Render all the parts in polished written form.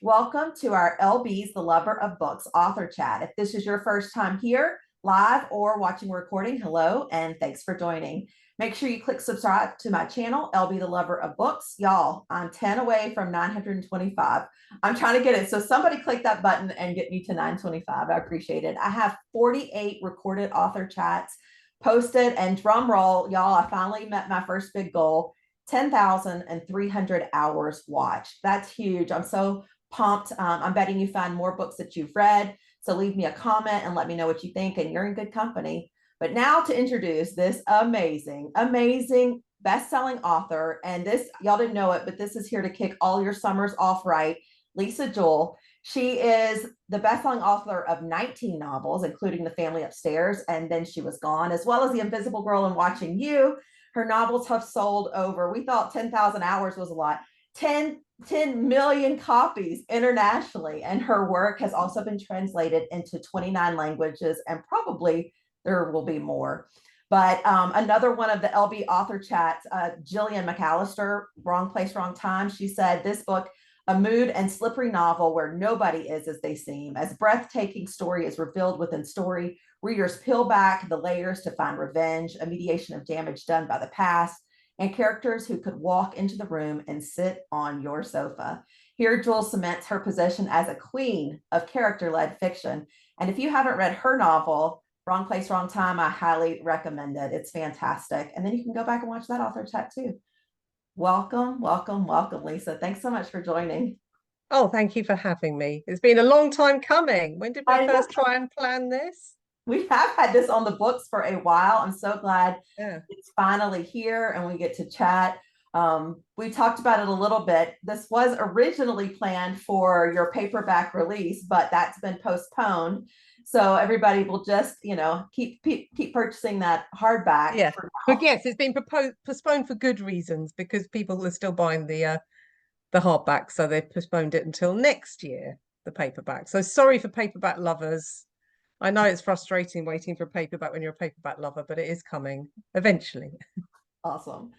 Welcome to our LB's The Lover of Books author chat. If this is your first time here, live or watching a recording, hello and thanks for joining. Make sure you click subscribe to my channel, LB The Lover of Books. Y'all, I'm 10 away from 925. I'm trying to get it. So somebody click that button and get me to 925. I appreciate it. I have 48 recorded author chats posted, and drum roll, y'all, I finally met my first big goal. 10,300 hours watched. That's huge. I'm so pumped. I'm betting you find more books that you've read. So leave me a comment and let me know what you think, and you're in good company. But now to introduce this amazing, amazing best-selling author, and this, y'all didn't know it, but this is here to kick all your summers off right, Lisa Jewell. She is the best-selling author of 19 novels, including The Family Upstairs, and Then She Was Gone, as well as The Invisible Girl and Watching You. Her novels have sold over, we thought 10,000 hours was a lot, 10 million copies internationally. And her work has also been translated into 29 languages, and probably there will be more. But another one of the LB author chats, Jillian McAllister, Wrong Place, Wrong Time. She said, this book, a mood and slippery novel where nobody is as they seem. As breathtaking story is revealed within story, readers peel back the layers to find revenge, a mediation of damage done by the past, and characters who could walk into the room and sit on your sofa. Here, Jewell cements her position as a queen of character-led fiction. And if you haven't read her novel, Wrong Place, Wrong Time, I highly recommend it. It's fantastic. And then you can go back and watch that author chat too. Welcome, welcome, welcome, Lisa. Thanks so much for joining. Oh, thank you for having me. It's been a long time coming. When did we first try and plan this? We have had this on the books for a while. I'm so glad Yeah. it's finally here and we get to chat. We talked about it a little bit. This was originally planned for your paperback release, but that's been postponed. So everybody will just, keep purchasing that hardback. Yeah. But yes, it's been postponed for good reasons, because people are still buying the hardback, so they've postponed it until next year, the paperback. So sorry for paperback lovers. I know it's frustrating waiting for a paperback when you're a paperback lover, but it is coming eventually. Awesome.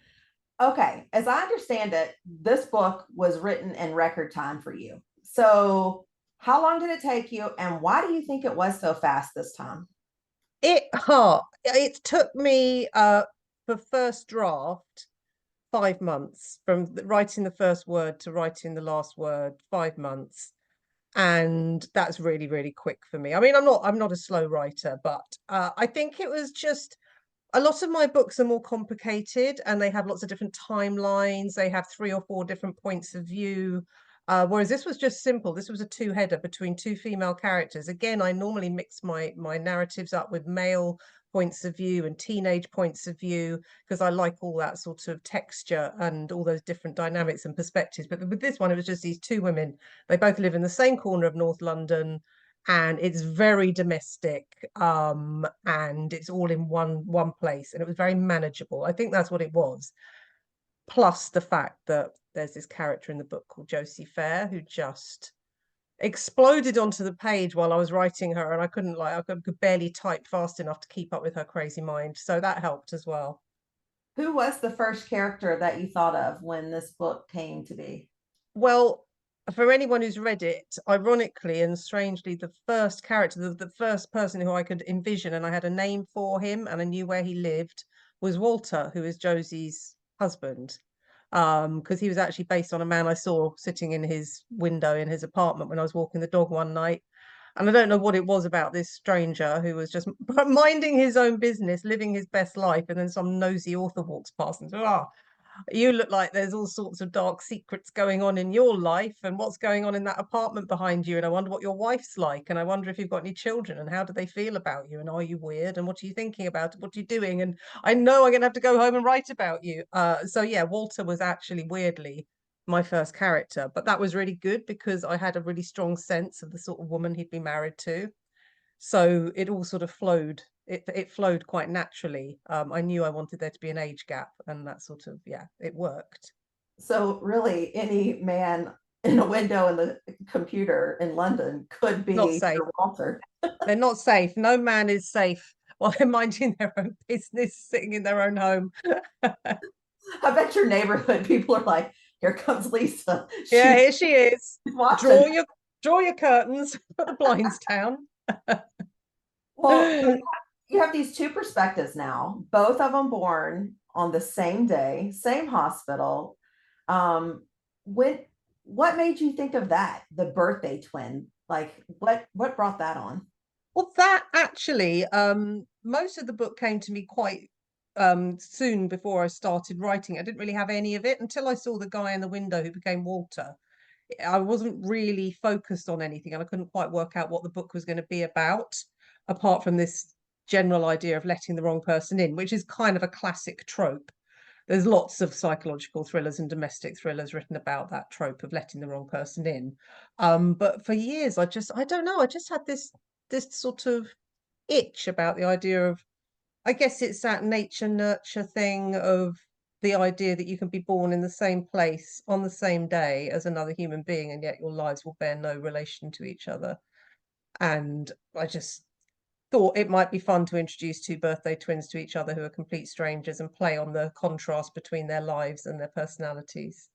Okay, as I understand it, this book was written in record time for you. So, how long did it take you, and why do you think it was so fast this time? It took me for first draft 5 months, from writing the first word to writing the last word, 5 months. And that's really, really quick for me. I mean, I'm not a slow writer, but I think it was just a lot of my books are more complicated, and they have lots of different timelines. They have 3 or 4 different points of view. Whereas this was just simple. This was a two-header between 2 female characters. Again, I normally mix my narratives up with male points of view and teenage points of view, because I like all that sort of texture and all those different dynamics and perspectives. But with this one, it was just these 2 women. They both live in the same corner of North London, and it's very domestic, and it's all in one place, and it was very manageable. I think that's what it was. Plus the fact that there's this character in the book called Josie Fair, who just exploded onto the page while I was writing her, and I could barely type fast enough to keep up with her crazy mind. So that helped as well. Who was the first character that you thought of when this book came to be? Well, for anyone who's read it, ironically and strangely, the first character, the first person who I could envision, and I had a name for him and I knew where he lived, was Walter, who is Josie's husband. Because he was actually based on a man I saw sitting in his window in his apartment when I was walking the dog one night. And I don't know what it was about this stranger who was just minding his own business, living his best life, and then some nosy author walks past and says, "Ah, you look like there's all sorts of dark secrets going on in your life, and what's going on in that apartment behind you, and I wonder what your wife's like, and I wonder if you've got any children, and how do they feel about you, and are you weird, and what are you thinking about, what are you doing, and I know I'm gonna have to go home and write about you." So yeah, Walter was actually weirdly my first character, but that was really good because I had a really strong sense of the sort of woman he'd be married to. So it all sort of flowed. It flowed quite naturally. I knew I wanted there to be an age gap, and that sort of, yeah, it worked. So, really, any man in a window in the computer in London could Not be safe. your Walter. They're not safe. No man is safe while they're minding their own business, sitting in their own home. I bet your neighborhood people are like, Here comes Lisa. Yeah, She's here she is. watching. Draw your curtains, put the blinds down. Well, you have these two perspectives now, both of them born on the same day, same hospital. Um, when what made you think of that? The birthday twin. Like what brought that on? Well, that actually, most of the book came to me quite soon before I started writing. I didn't really have any of it until I saw the guy in the window who became Walter. I wasn't really focused on anything, and I couldn't quite work out what the book was going to be about, apart from this general idea of letting the wrong person in, which is kind of a classic trope. There's lots of psychological thrillers and domestic thrillers written about that trope of letting the wrong person in. But for years, I don't know, I just had this sort of itch about the idea of, I guess it's that nature nurture thing of the idea that you can be born in the same place on the same day as another human being, and yet your lives will bear no relation to each other. And I just thought it might be fun to introduce two birthday twins to each other who are complete strangers and play on the contrast between their lives and their personalities.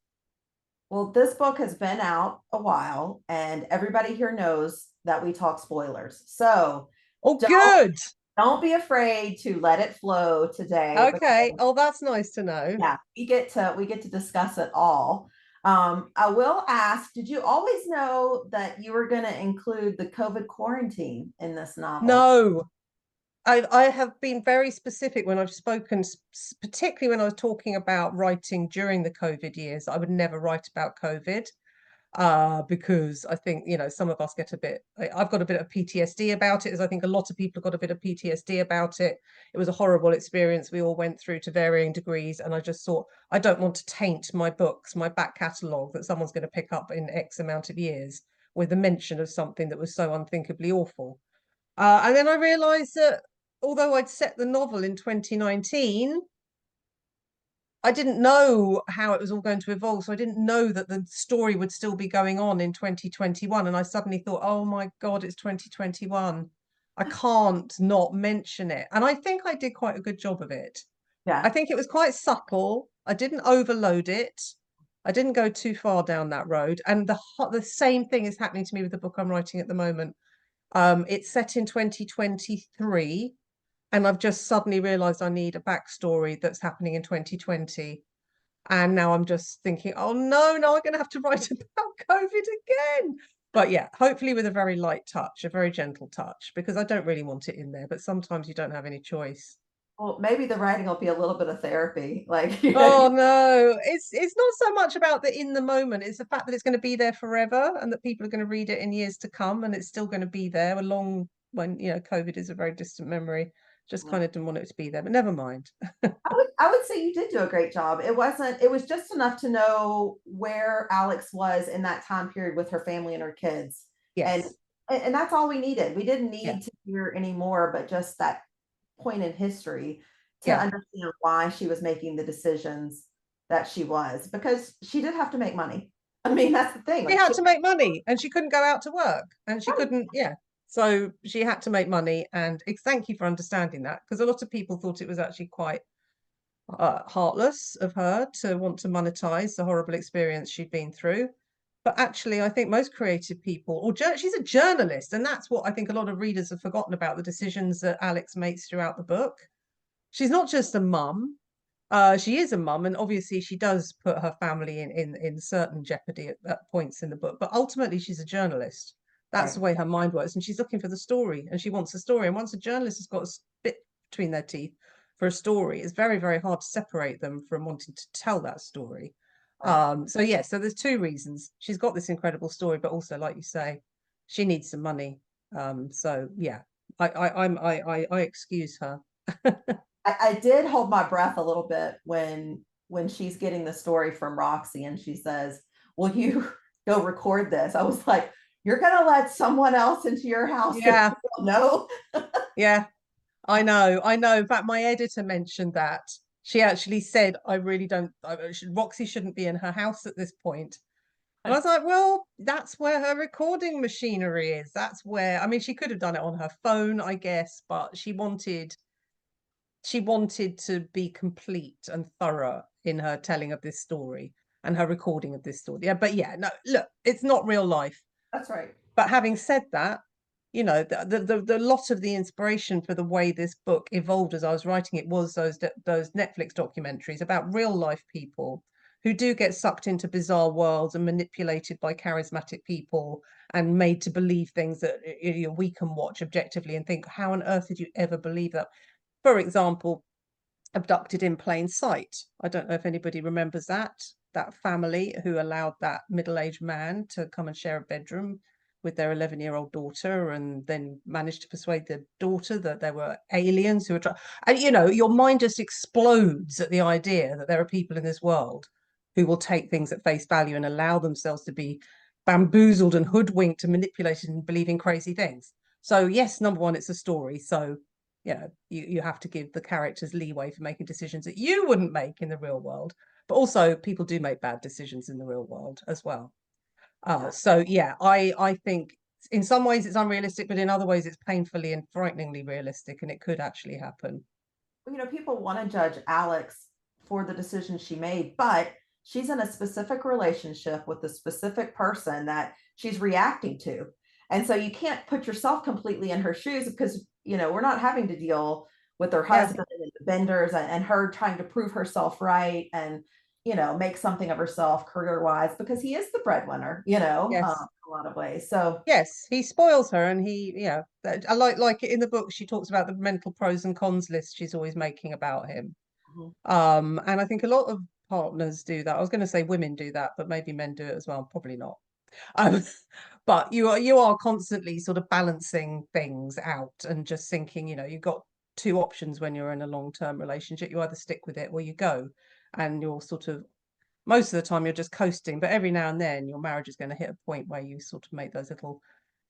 Well, this book has been out a while, and everybody here knows that we talk spoilers. So Oh, don't good. don't be afraid to let it flow today. Okay. Oh, that's nice to know. Yeah, we get to discuss it all. I will ask, did you always know that you were going to include the COVID quarantine in this novel? No, I have been very specific when I've spoken, particularly when I was talking about writing during the COVID years. I would never write about COVID, because I think, some of us get a bit, I've got a bit of PTSD about it, as I think a lot of people have got a bit of PTSD about it. It was a horrible experience we all went through to varying degrees. And I just thought, I don't want to taint my books, my back catalogue that someone's going to pick up in X amount of years with the mention of something that was so unthinkably awful. And then I realized that although I'd set the novel in 2019, I didn't know how it was all going to evolve. So I didn't know that the story would still be going on in 2021. And I suddenly thought, oh my God, it's 2021. I can't not mention it. And I think I did quite a good job of it. I Yeah. think it was quite subtle. I didn't overload it. I didn't go too far down that road. And the same thing is happening to me with the book I'm writing at the moment. It's set in 2023, and I've just suddenly realized I need a backstory that's happening in 2020. And now I'm just thinking, oh no, now I'm going to have to write about COVID again. But yeah, hopefully with a very light touch, a very gentle touch, because I don't really want it in there, but sometimes you don't have any choice. Well, maybe the writing will be a little bit of therapy. Like, Oh no, it's not so much about the in the moment, it's the fact that it's going to be there forever and that people are going to read it in years to come, and it's still going to be there along when, COVID is a very distant memory. Just kind of didn't want it to be there, but never mind. I would say you did do a great job. It was just enough to know where Alix was in that time period with her family and her kids. And Yes. and that's all we needed. We didn't Yeah. need to hear any more, but just that point in history to Yeah. understand why she was making the decisions that she was, because she did have to make money. I mean, that's the thing. She Like had she to make money and she couldn't go out to work and she couldn't, yeah. So she had to make money, and thank you for understanding that, because a lot of people thought it was actually quite heartless of her to want to monetize the horrible experience she'd been through. But actually, I think most creative people, she's a journalist, and that's what I think a lot of readers have forgotten about the decisions that Alix makes throughout the book. She's not just a mum. She is a mum, and obviously she does put her family in certain jeopardy at points in the book. But ultimately, she's a journalist. That's the right. way her mind works, and she's looking for the story, and she wants a story. And once a journalist has got a bit between their teeth for a story, it's very, very hard to separate them from wanting to tell that story. Right. So yeah, so there's two reasons. She's got this incredible story, but also, like you say, she needs some money. So yeah, I excuse her. I did hold my breath a little bit when she's getting the story from Roxy and she says, "Will you go record this?" I was like, "You're gonna let someone else into your house that Yeah, you don't know?" yeah, I know, I know. In fact, my editor mentioned that. She actually said, I really don't, Roxy shouldn't be in her house at this point. And I was like, well, that's where her recording machinery is. That's where, I mean, she could have done it on her phone, I guess, but she wanted to be complete and thorough in her telling of this story. and her recording of this story. Yeah, but yeah, no, look, it's not real life. That's right. But having said that, you know, the lot of the inspiration for the way this book evolved as I was writing it was those Netflix documentaries about real life people who do get sucked into bizarre worlds and manipulated by charismatic people and made to believe things that we can watch objectively and think, how on earth did you ever believe that? For example, Abducted in Plain Sight. I don't know if anybody remembers that family who allowed that middle-aged man to come and share a bedroom with their 11-year-old daughter, and then managed to persuade the daughter that there were aliens who were trying. And you know, your mind just explodes at the idea that there are people in this world who will take things at face value and allow themselves to be bamboozled and hoodwinked and manipulated and believing crazy things. So yes, number one, it's a story. So you have to give the characters leeway for making decisions that you wouldn't make in the real world. But also people do make bad decisions in the real world as well. So yeah, I think in some ways it's unrealistic, but in other ways it's painfully and frighteningly realistic, and it could actually happen. People want to judge Alix for the decision she made, but she's in a specific relationship with a specific person that she's reacting to. And so you can't put yourself completely in her shoes because, we're not having to deal with her husband and the Benders and her trying to prove herself right and, make something of herself career wise because he is the breadwinner, in Yes. a lot of ways. So yes, he spoils her, and I like it in the book. She talks about the mental pros and cons list she's always making about him. And I think a lot of partners do that. I was going to say women do that, but maybe men do it as well. Probably not. Um, but you are constantly sort of balancing things out and just thinking, you've got two options when you're in a long-term relationship. You either stick with it or you go, and you're sort of most of the time you're just coasting, but every now and then your marriage is going to hit a point where you sort of make those little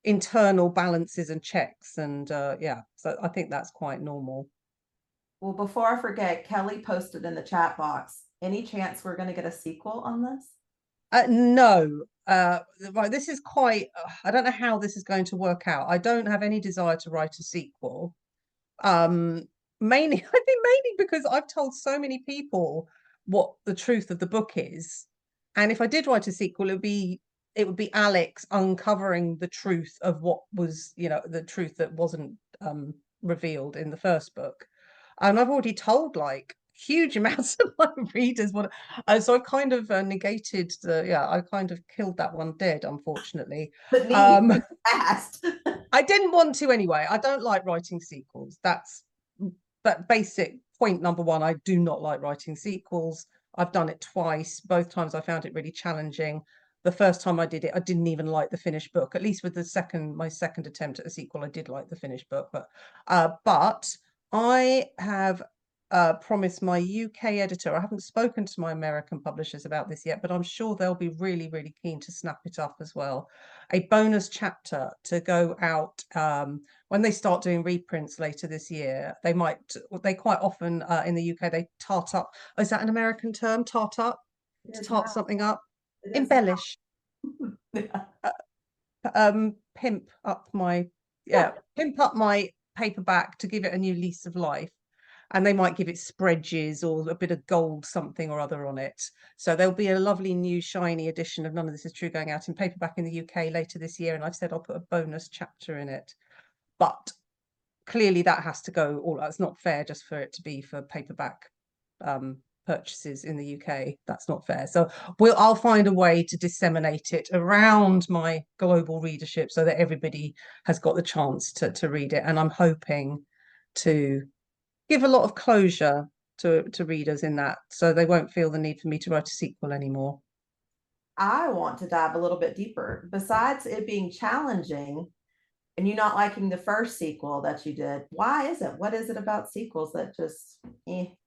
internal balances and checks, and so I think that's quite normal. Well, before I forget, Kelly posted in the chat box, any chance we're going to get a sequel on this? No, right, this is quite, I don't know how this is going to work out. I don't have any desire to write a sequel. Mainly, I think mainly because I've told so many people what the truth of the book is. And if I did write a sequel, it would be Alix uncovering the truth of what was, the truth that wasn't revealed in the first book. And I've already told like huge amounts of my readers what so I kind of negated I kind of killed that one dead, unfortunately. But um fast. I didn't want to anyway. I don't like writing sequels. That's basic point number one. I do not like writing sequels. I've done it twice. Both times I found it really challenging. The first time I did it, I didn't even like the finished book. At least with my second attempt at a sequel, I did like the finished book. But I have promised my UK editor, I haven't spoken to my American publishers about this yet, but I'm sure they'll be really, really keen to snap it up as well. A bonus chapter to go out when they start doing reprints later this year. They quite often in the UK, they tart up. Oh, is that an American term? Tart up? To tart something up? Embellish. Pimp up my paperback to give it a new lease of life. And they might give it spreages or a bit of gold something or other on it. So there'll be a lovely new shiny edition of None of This Is True going out in paperback in the UK later this year, and I've said I'll put a bonus chapter in it. But clearly that has to go all. It's not fair just for it to be for paperback purchases in the UK. That's not fair. So I'll find a way to disseminate it around my global readership so that everybody has got the chance to read it. And I'm hoping to give a lot of closure to readers in that, so they won't feel the need for me to write a sequel anymore. I want to dive a little bit deeper. Besides it being challenging and you not liking the first sequel that you did, why is it? What is it about sequels that just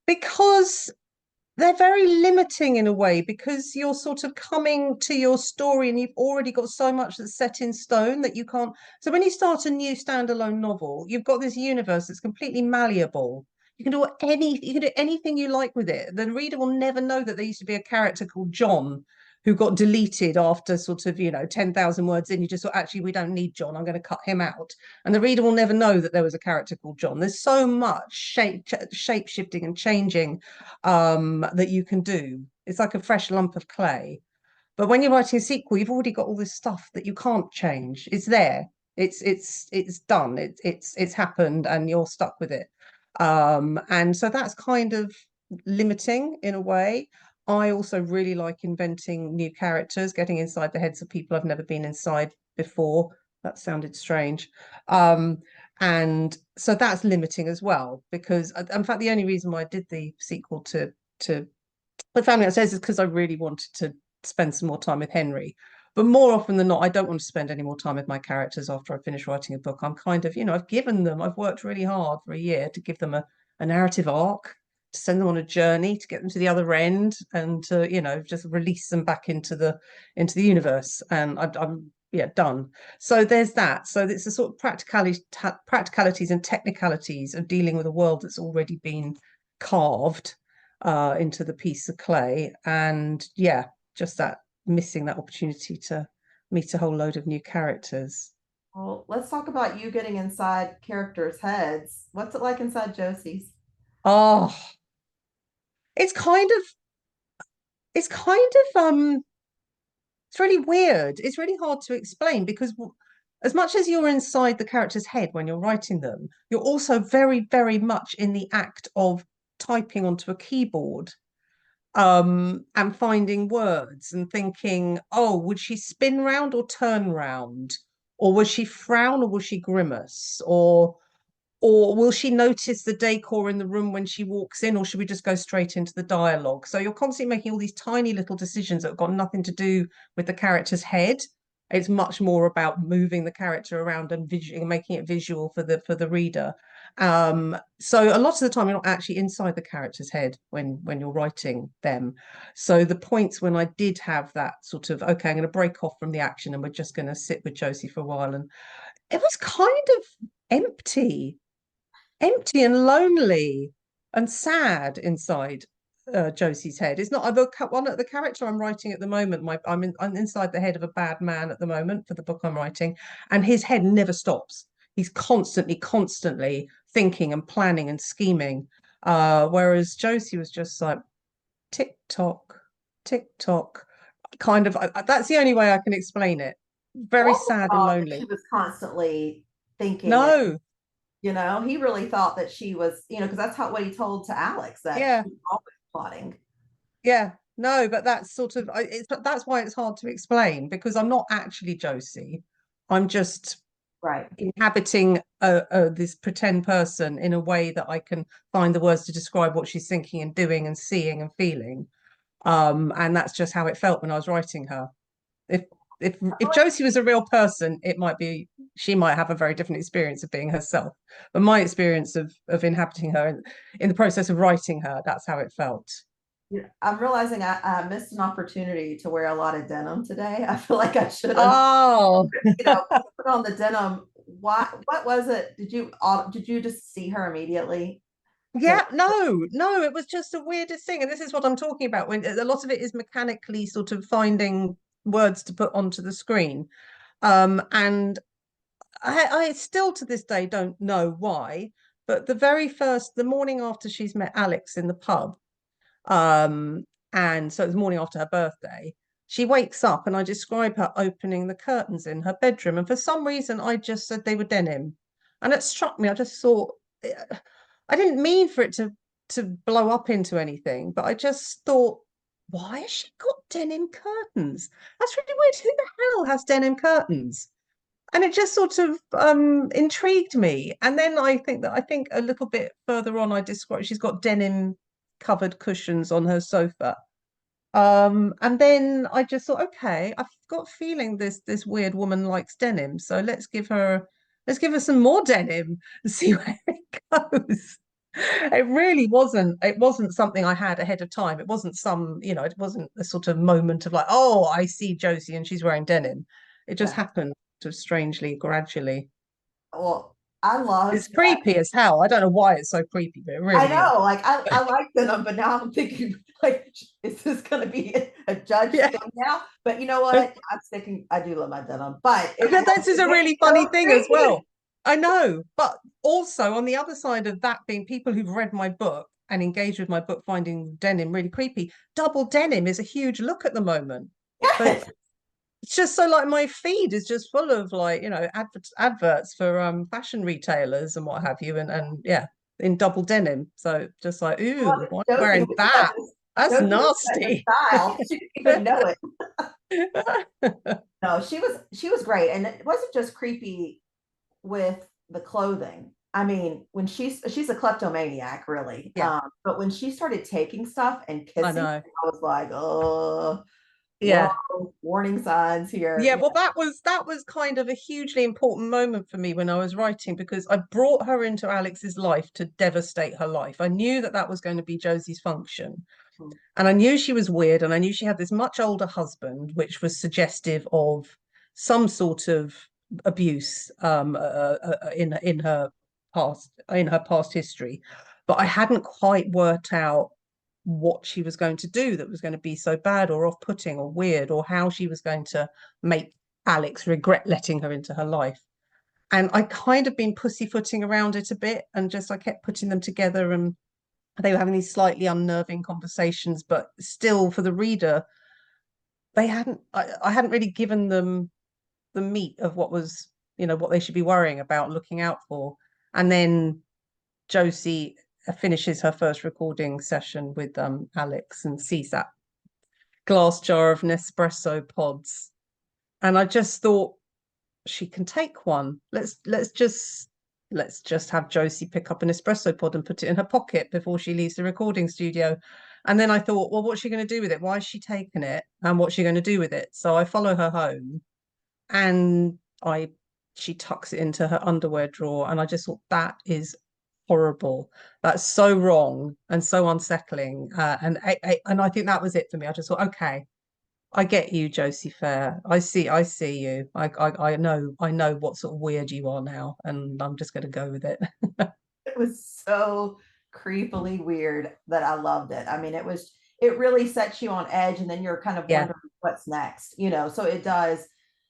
Because they're very limiting in a way, because you're sort of coming to your story and you've already got so much that's set in stone that you can't. So when you start a new standalone novel, you've got this universe that's completely malleable. You can do anything you like with it. The reader will never know that there used to be a character called John who got deleted after sort of, 10,000 words in. You just thought, actually, we don't need John. I'm going to cut him out. And the reader will never know that there was a character called John. There's so much shape shifting and changing that you can do. It's like a fresh lump of clay. But when you're writing a sequel, you've already got all this stuff that you can't change. It's there. It's done. It's happened, and you're stuck with it. And so that's kind of limiting in a way. I also really like inventing new characters, getting inside the heads of people I've never been inside before. That sounded strange. And so that's limiting as well, because in fact, the only reason why I did the sequel to The Family Upstairs is because I really wanted to spend some more time with Henry. But more often than not, I don't want to spend any more time with my characters after I finish writing a book. I'm kind of, I've worked really hard for a year to give them a narrative arc, to send them on a journey, to get them to the other end, and to, just release them back into the universe. And I'm done. So there's that. So it's the sort of practicalities and technicalities of dealing with a world that's already been carved into the piece of clay. And just that missing that opportunity to meet a whole load of new characters. Well, let's talk about you getting inside characters' heads. What's it like inside Josie's? Oh, it's kind of it's kind of it's really weird. It's really hard to explain because as much as you're inside the character's head when you're writing them, you're also very, very much in the act of typing onto a keyboard and finding words and thinking, oh, would she spin round or turn round? Or will she frown or will she grimace? Or will she notice the decor in the room when she walks in, or should we just go straight into the dialogue? So you're constantly making all these tiny little decisions that have got nothing to do with the character's head. It's much more about moving the character around and making it visual for the reader. So a lot of the time you're not actually inside the character's head when you're writing them. So the points when I did have that sort of, okay, I'm going to break off from the action and we're just going to sit with Josie for a while, and it was kind of empty and lonely and sad inside Josie's head. It's not the character I'm writing at the moment. I'm inside the head of a bad man at the moment for the book I'm writing, and his head never stops. He's constantly thinking and planning and scheming. Whereas Josie was just like tick tock, tick tock, kind of. That's the only way I can explain it. Very Walter sad and thought that she lonely. was constantly thinking, and No, he really thought that she was, because that's what he told to Alix, that she yeah. was always plotting. Yeah, no, but that's sort of that's why it's hard to explain, because I'm not actually Josie. I'm just Right. inhabiting this pretend person in a way that I can find the words to describe what she's thinking and doing and seeing and feeling. And that's just how it felt when I was writing her. If if Josie was a real person, she might have a very different experience of being herself. But my experience of inhabiting her in the process of writing her, that's how it felt. I'm realizing I missed an opportunity to wear a lot of denim today. I feel like I should have, Oh, put on the denim. What was it? Did you just see her immediately? yeah, no, it was just the weirdest thing. And this is what I'm talking about when a lot of it is mechanically sort of finding words to put onto the screen. And I still to this day don't know why, but the morning after she's met Alix in the pub, um, and so it was the morning after her birthday, she wakes up and I describe her opening the curtains in her bedroom. And for some reason, I just said they were denim. And it struck me. I just thought, I didn't mean for it to blow up into anything, but I just thought, why has she got denim curtains? That's really weird. Who the hell has denim curtains? And it just sort of intrigued me. And then I think a little bit further on, I described she's got denim covered cushions on her sofa. And then I just thought, okay, I've got a feeling this weird woman likes denim, so let's give her some more denim and see where it goes. It wasn't something I had ahead of time. It wasn't it wasn't a sort of moment of like, oh, I see Josie and she's wearing denim. It just Yeah. happened sort of strangely, gradually. Well, I It's loved that. creepy as hell. I don't know why it's so creepy, but it I really is. know, like I like them, but now I'm thinking, like, is this going to be a judge Yeah. thing now? But you know what? I'm sticking. I do love my denim, but it But was this is a it's really funny so thing as creepy. well. I know, but also on the other side of that being people who've read my book and engaged with my book finding denim really creepy, double denim is a huge look at the moment. So Yes. it's just so like my feed is just full of like, adverts for fashion retailers and what have you, and yeah, in double denim. So just like, Well, ooh, why am I Josie wearing was that? setting, That's Josie was setting the nasty. style. She didn't even know it. No, she was great, and it wasn't just creepy with the clothing. I mean, when she's a kleptomaniac, really. Yeah, But when she started taking stuff and I kissing, know. I was like, oh, whoa, Yeah. warning signs here. Yeah, Yeah. well, that was kind of a hugely important moment for me when I was writing because I brought her into Alix's life to devastate her life. I knew that that was going to be Josie's function, and I knew she was weird, and I knew she had this much older husband, which was suggestive of some sort of abuse in her past history, but I hadn't quite worked out what she was going to do that was going to be so bad or off-putting or weird, or how she was going to make Alix regret letting her into her life. And I kind of been pussyfooting around it a bit, and just I kept putting them together, and they were having these slightly unnerving conversations, but still for the reader, I hadn't really given them the meat of what was, what they should be worrying about, looking out for. And then Josie finishes her first recording session with Alix and sees that glass jar of Nespresso pods. And I just thought she can take one. Let's just have Josie pick up an espresso pod and put it in her pocket before she leaves the recording studio. And then I thought, well, what's she going to do with it? Why is she taking it? And what's she going to do with it? So I follow her home, and I she tucks it into her underwear drawer, and I just thought that is horrible. That's so wrong and so unsettling. And I think that was it for me. I just thought, okay, I get you, Josie Fair. I see you. I know what sort of weird you are now, and I'm just going to go with it. It was so creepily weird that I loved it. I mean, it really sets you on edge, and then you're kind of Yeah, wondering what's next, so it does.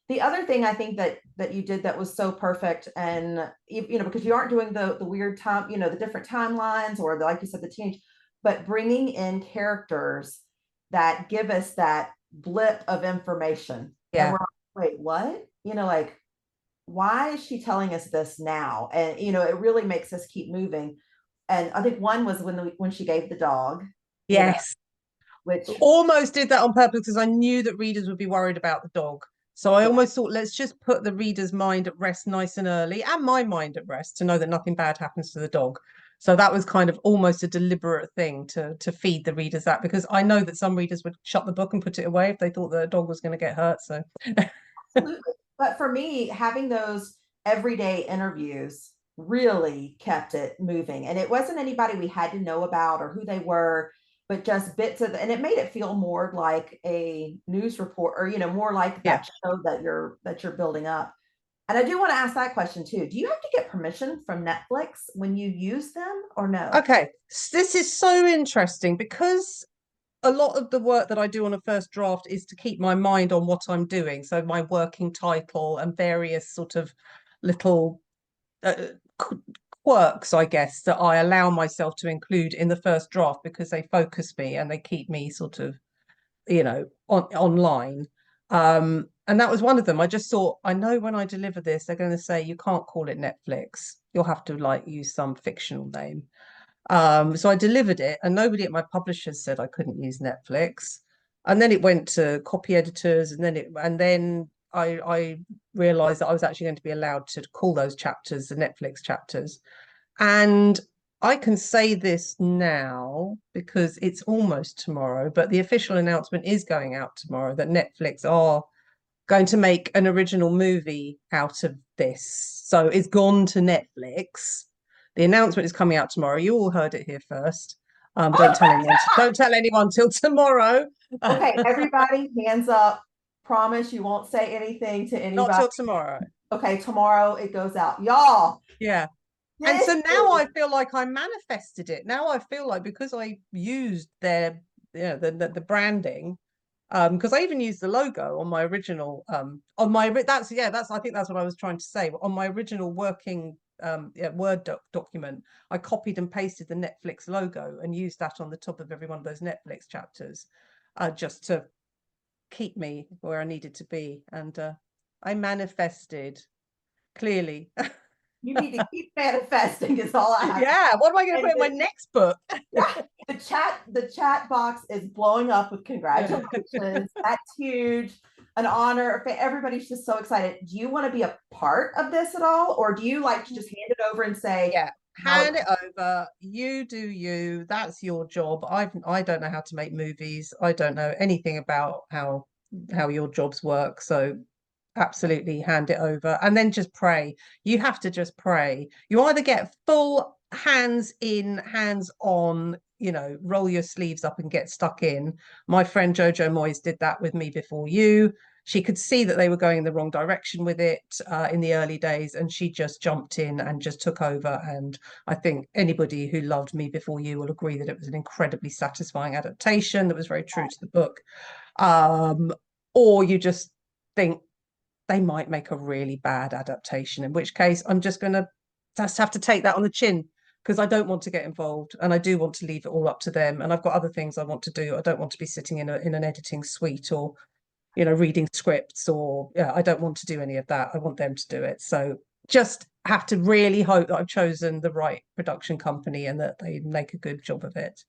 The other thing I think that you did that was so perfect, and because you aren't doing the weird time, the different timelines, or like you said, the change, but bringing in characters that give us that blip of information, and yeah, we're like, wait, what? Like, why is she telling us this now? And it really makes us keep moving. And I think one was when she gave the dog, you know, yes. which Almost did that on purpose because I knew that readers would be worried about the dog. So I almost thought, let's just put the reader's mind at rest nice and early, and my mind at rest, to know that nothing bad happens to the dog. So that was kind of almost a deliberate thing to feed the readers that, because I know that some readers would shut the book and put it away if they thought that a dog was going to get hurt. So absolutely. But for me, having those everyday interviews really kept it moving. And it wasn't anybody we had to know about or who they were, but just bits of, and it made it feel more like a news report, or more like yeah. that show that you're building up. And I do want to ask that question too. Do you have to get permission from Netflix when you use them, or no? Okay. This is so interesting because a lot of the work that I do on a first draft is to keep my mind on what I'm doing. So my working title and various sort of little uh, quirks, I guess, that I allow myself to include in the first draft because they focus me and they keep me sort of, online. And that was one of them. I just thought, I know when I deliver this, they're going to say you can't call it Netflix. You'll have to like use some fictional name. So I delivered it, and nobody at my publishers said I couldn't use Netflix. And then it went to copy editors, and then I realized that I was actually going to be allowed to call those chapters the Netflix chapters. And I can say this now because it's almost tomorrow, but the official announcement is going out tomorrow that Netflix are going to make an original movie out of this. So it's gone to Netflix. The announcement is coming out tomorrow. You all heard it here first. Don't tell anyone. Don't tell anyone till tomorrow. Okay, everybody, hands up. Promise you won't say anything to Not anybody. till tomorrow. Okay, tomorrow it goes out. Y'all, Yeah. And this so now is I feel like I manifested it. Now I feel like because I used their, the branding, because I even used the logo on my original, that's I think that's what I was trying to say. On my original working Word document, I copied and pasted the Netflix logo and used that on the top of every one of those Netflix chapters, just to keep me where I needed to be. And I manifested clearly. you need to keep manifesting is all I have. Yeah, what am I going to And put in my next book? yeah, the chat box is blowing up with Yeah. congratulations. That's huge. An honor. Everybody's just so excited. Do you want to be a part of this at all? Or do you like to just hand it over and say, Yeah, how hand it over. You do you. That's your job. I don't know how to make movies. I don't know anything about how your jobs work. So absolutely hand it over and then just pray. You have to just pray. You either get full hands in, hands on, roll your sleeves up and get stuck in. My friend Jojo Moyes did that with me before you. She could see that they were going in the wrong direction with it in the early days, and she just jumped in and just took over. And I think anybody who loved Me Before You will agree that it was an incredibly satisfying adaptation that was very true to the book. Um, or you just think they might make a really bad adaptation, in which case I'm just going to just have to take that on the chin because I don't want to get involved and I do want to leave it all up to them. And I've got other things I want to do. I don't want to be sitting in an editing suite or reading scripts, or I don't want to do any of that. I want them to do it. So just have to really hope that I've chosen the right production company and that they make a good job of it.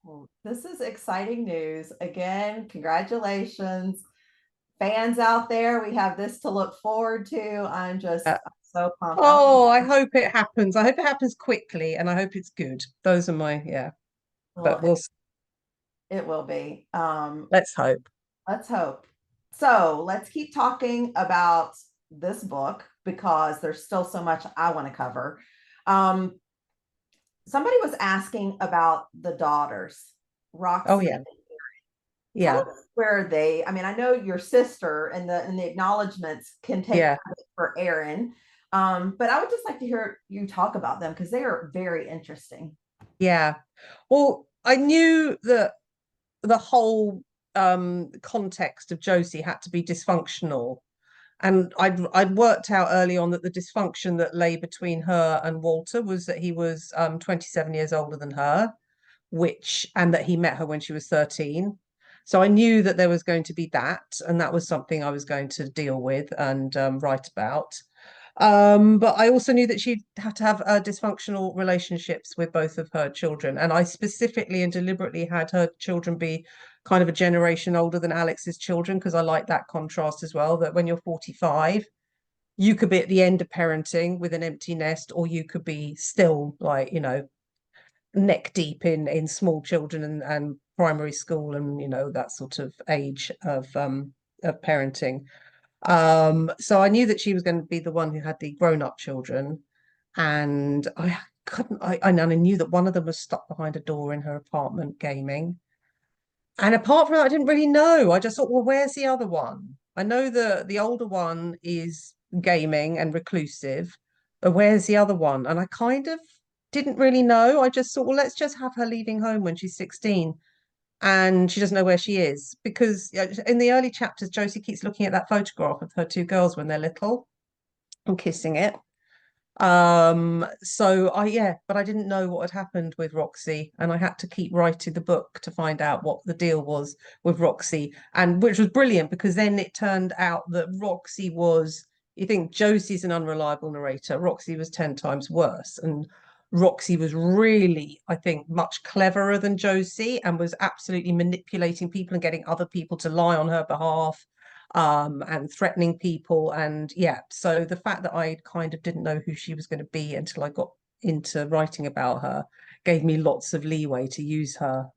Well, this is exciting news. Again, congratulations. Fans out there, we have this to look forward to. Uh, I'm so pumped. oh, I hope it happens. I hope it happens quickly and I hope it's good. Those are my, yeah, Well, but it will be. let's hope. Let's hope. So let's keep talking about this book because there's still so much I want to cover. Um, Somebody was asking about the daughters, Oh Roxy. yeah. Tell Yeah. us where they. I mean, I know your sister and the acknowledgments can take Yeah. credit for Aaron, but I would just like to hear you talk about them because they are very interesting. Yeah. Well, I knew that the whole context of Josie had to be dysfunctional. And I'd worked out early on that the dysfunction that lay between her and Walter was that he was 27 years older than her, and that he met her when she was 13. So I knew that there was going to be that, and that was something I was going to deal with and write about. But I also knew that she'd have to have dysfunctional relationships with both of her children. And I specifically and deliberately had her children be kind of a generation older than Alix's children, because I like that contrast as well, that when you're 45, you could be at the end of parenting with an empty nest, or you could be still like, neck deep in small children and primary school and, that sort of age of parenting. So I knew that she was going to be the one who had the grown-up children, and I couldn't. I knew that one of them was stuck behind a door in her apartment gaming. And apart from that, I didn't really know. I just thought, well, where's the other one? I know the older one is gaming and reclusive, but where's the other one? And I kind of didn't really know. I just thought, well, let's just have her leaving home when she's 16 and she doesn't know where she is, because in the early chapters Josie keeps looking at that photograph of her two girls when they're little and kissing it. So but I didn't know what had happened with Roxy, and I had to keep writing the book to find out what the deal was with Roxy, and which was brilliant because then it turned out that Roxy was, you think Josie's an unreliable narrator, Roxy was 10 times worse. And Roxy was really, I think, much cleverer than Josie and was absolutely manipulating people and getting other people to lie on her behalf, and threatening people. And yeah, so the fact that I kind of didn't know who she was going to be until I got into writing about her gave me lots of leeway to use her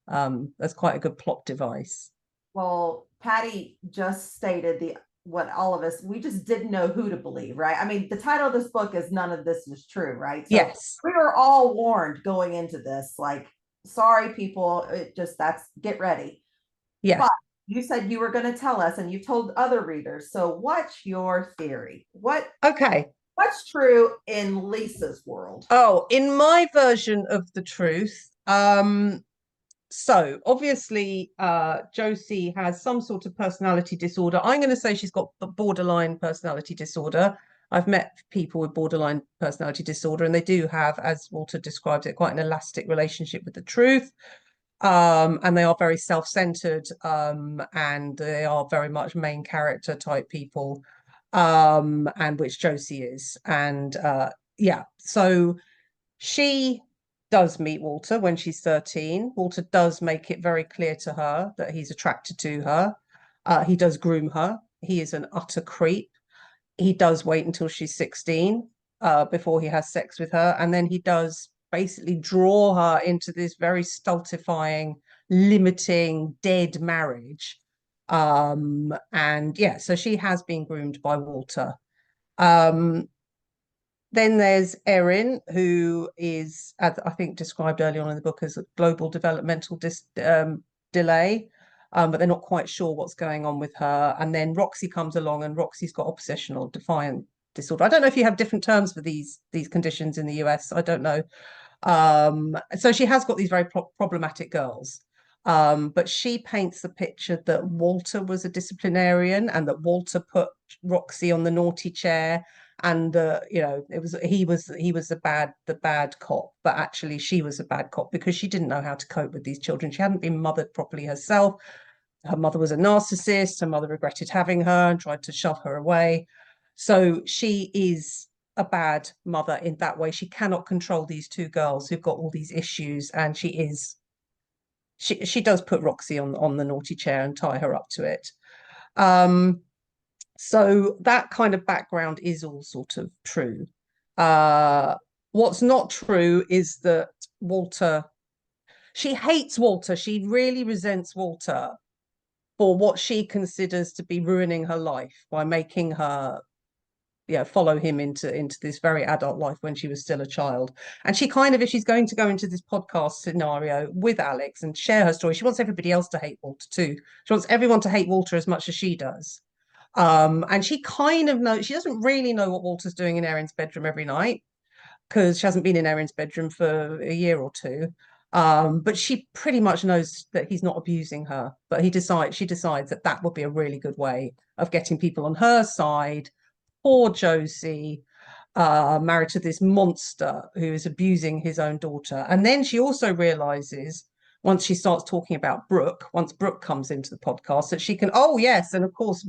as quite a good plot device. Well, Patty just stated the what all of us we just didn't know who to believe, right? I mean, the title of this book is None of This Is True, right? So Yes. we were all warned going into this, like, sorry, people, it just that's get ready. Yeah. But you said you were going to tell us, and you've told other readers. So what's your theory? Okay. What's true in Lisa's world? Oh, in my version of the truth, so obviously Josie has some sort of personality disorder. I'm going to say she's got borderline personality disorder. I've met people with borderline personality disorder, and they do have, as Walter describes it, quite an elastic relationship with the truth. And they are very self-centered, and they are very much main character type people, and which Josie is. And yeah, so she does meet Walter when she's 13. Walter does make it very clear to her that he's attracted to her. He does groom her. He is an utter creep. He does wait until she's 16 before he has sex with her. And then he does basically draw her into this very stultifying, limiting, dead marriage. And yeah, so she has been groomed by Walter. Um, then there's Erin, who is, as I think described early on in the book, as a global developmental delay, but they're not quite sure what's going on with her. And then Roxy comes along, and Roxy's got oppositional defiant disorder. I don't know if you have different terms for these conditions in the US. I don't know. So she has got these very problematic girls. But she paints the picture that Walter was a disciplinarian and that Walter put Roxy on the naughty chair, and you know, he was the bad cop, but actually she was a bad cop because she didn't know how to cope with these children. She hadn't been mothered properly herself. Her mother was a narcissist. Her mother regretted having her and tried to shove her away. So she is a bad mother in that way. She cannot control these two girls who've got all these issues, and she does put Roxy on the naughty chair and tie her up to it. So that kind of background is all sort of true. What's not true is that she hates Walter. She really resents Walter for what she considers to be ruining her life by making her follow him into this very adult life when she was still a child. And she kind of, if she's going to go into this podcast scenario with Alix and share her story, she wants everybody else to hate Walter too. She wants everyone to hate Walter as much as she does. And she kind of knows, she doesn't really know what Walter's doing in Erin's bedroom every night because she hasn't been in Erin's bedroom for a year or two. But she pretty much knows that he's not abusing her. But she decides that that would be a really good way of getting people on her side. Poor Josie, married to this monster who is abusing his own daughter. And then she also realizes, once she starts talking about Brooke, once Brooke comes into the podcast, that she can, oh, yes. And of course,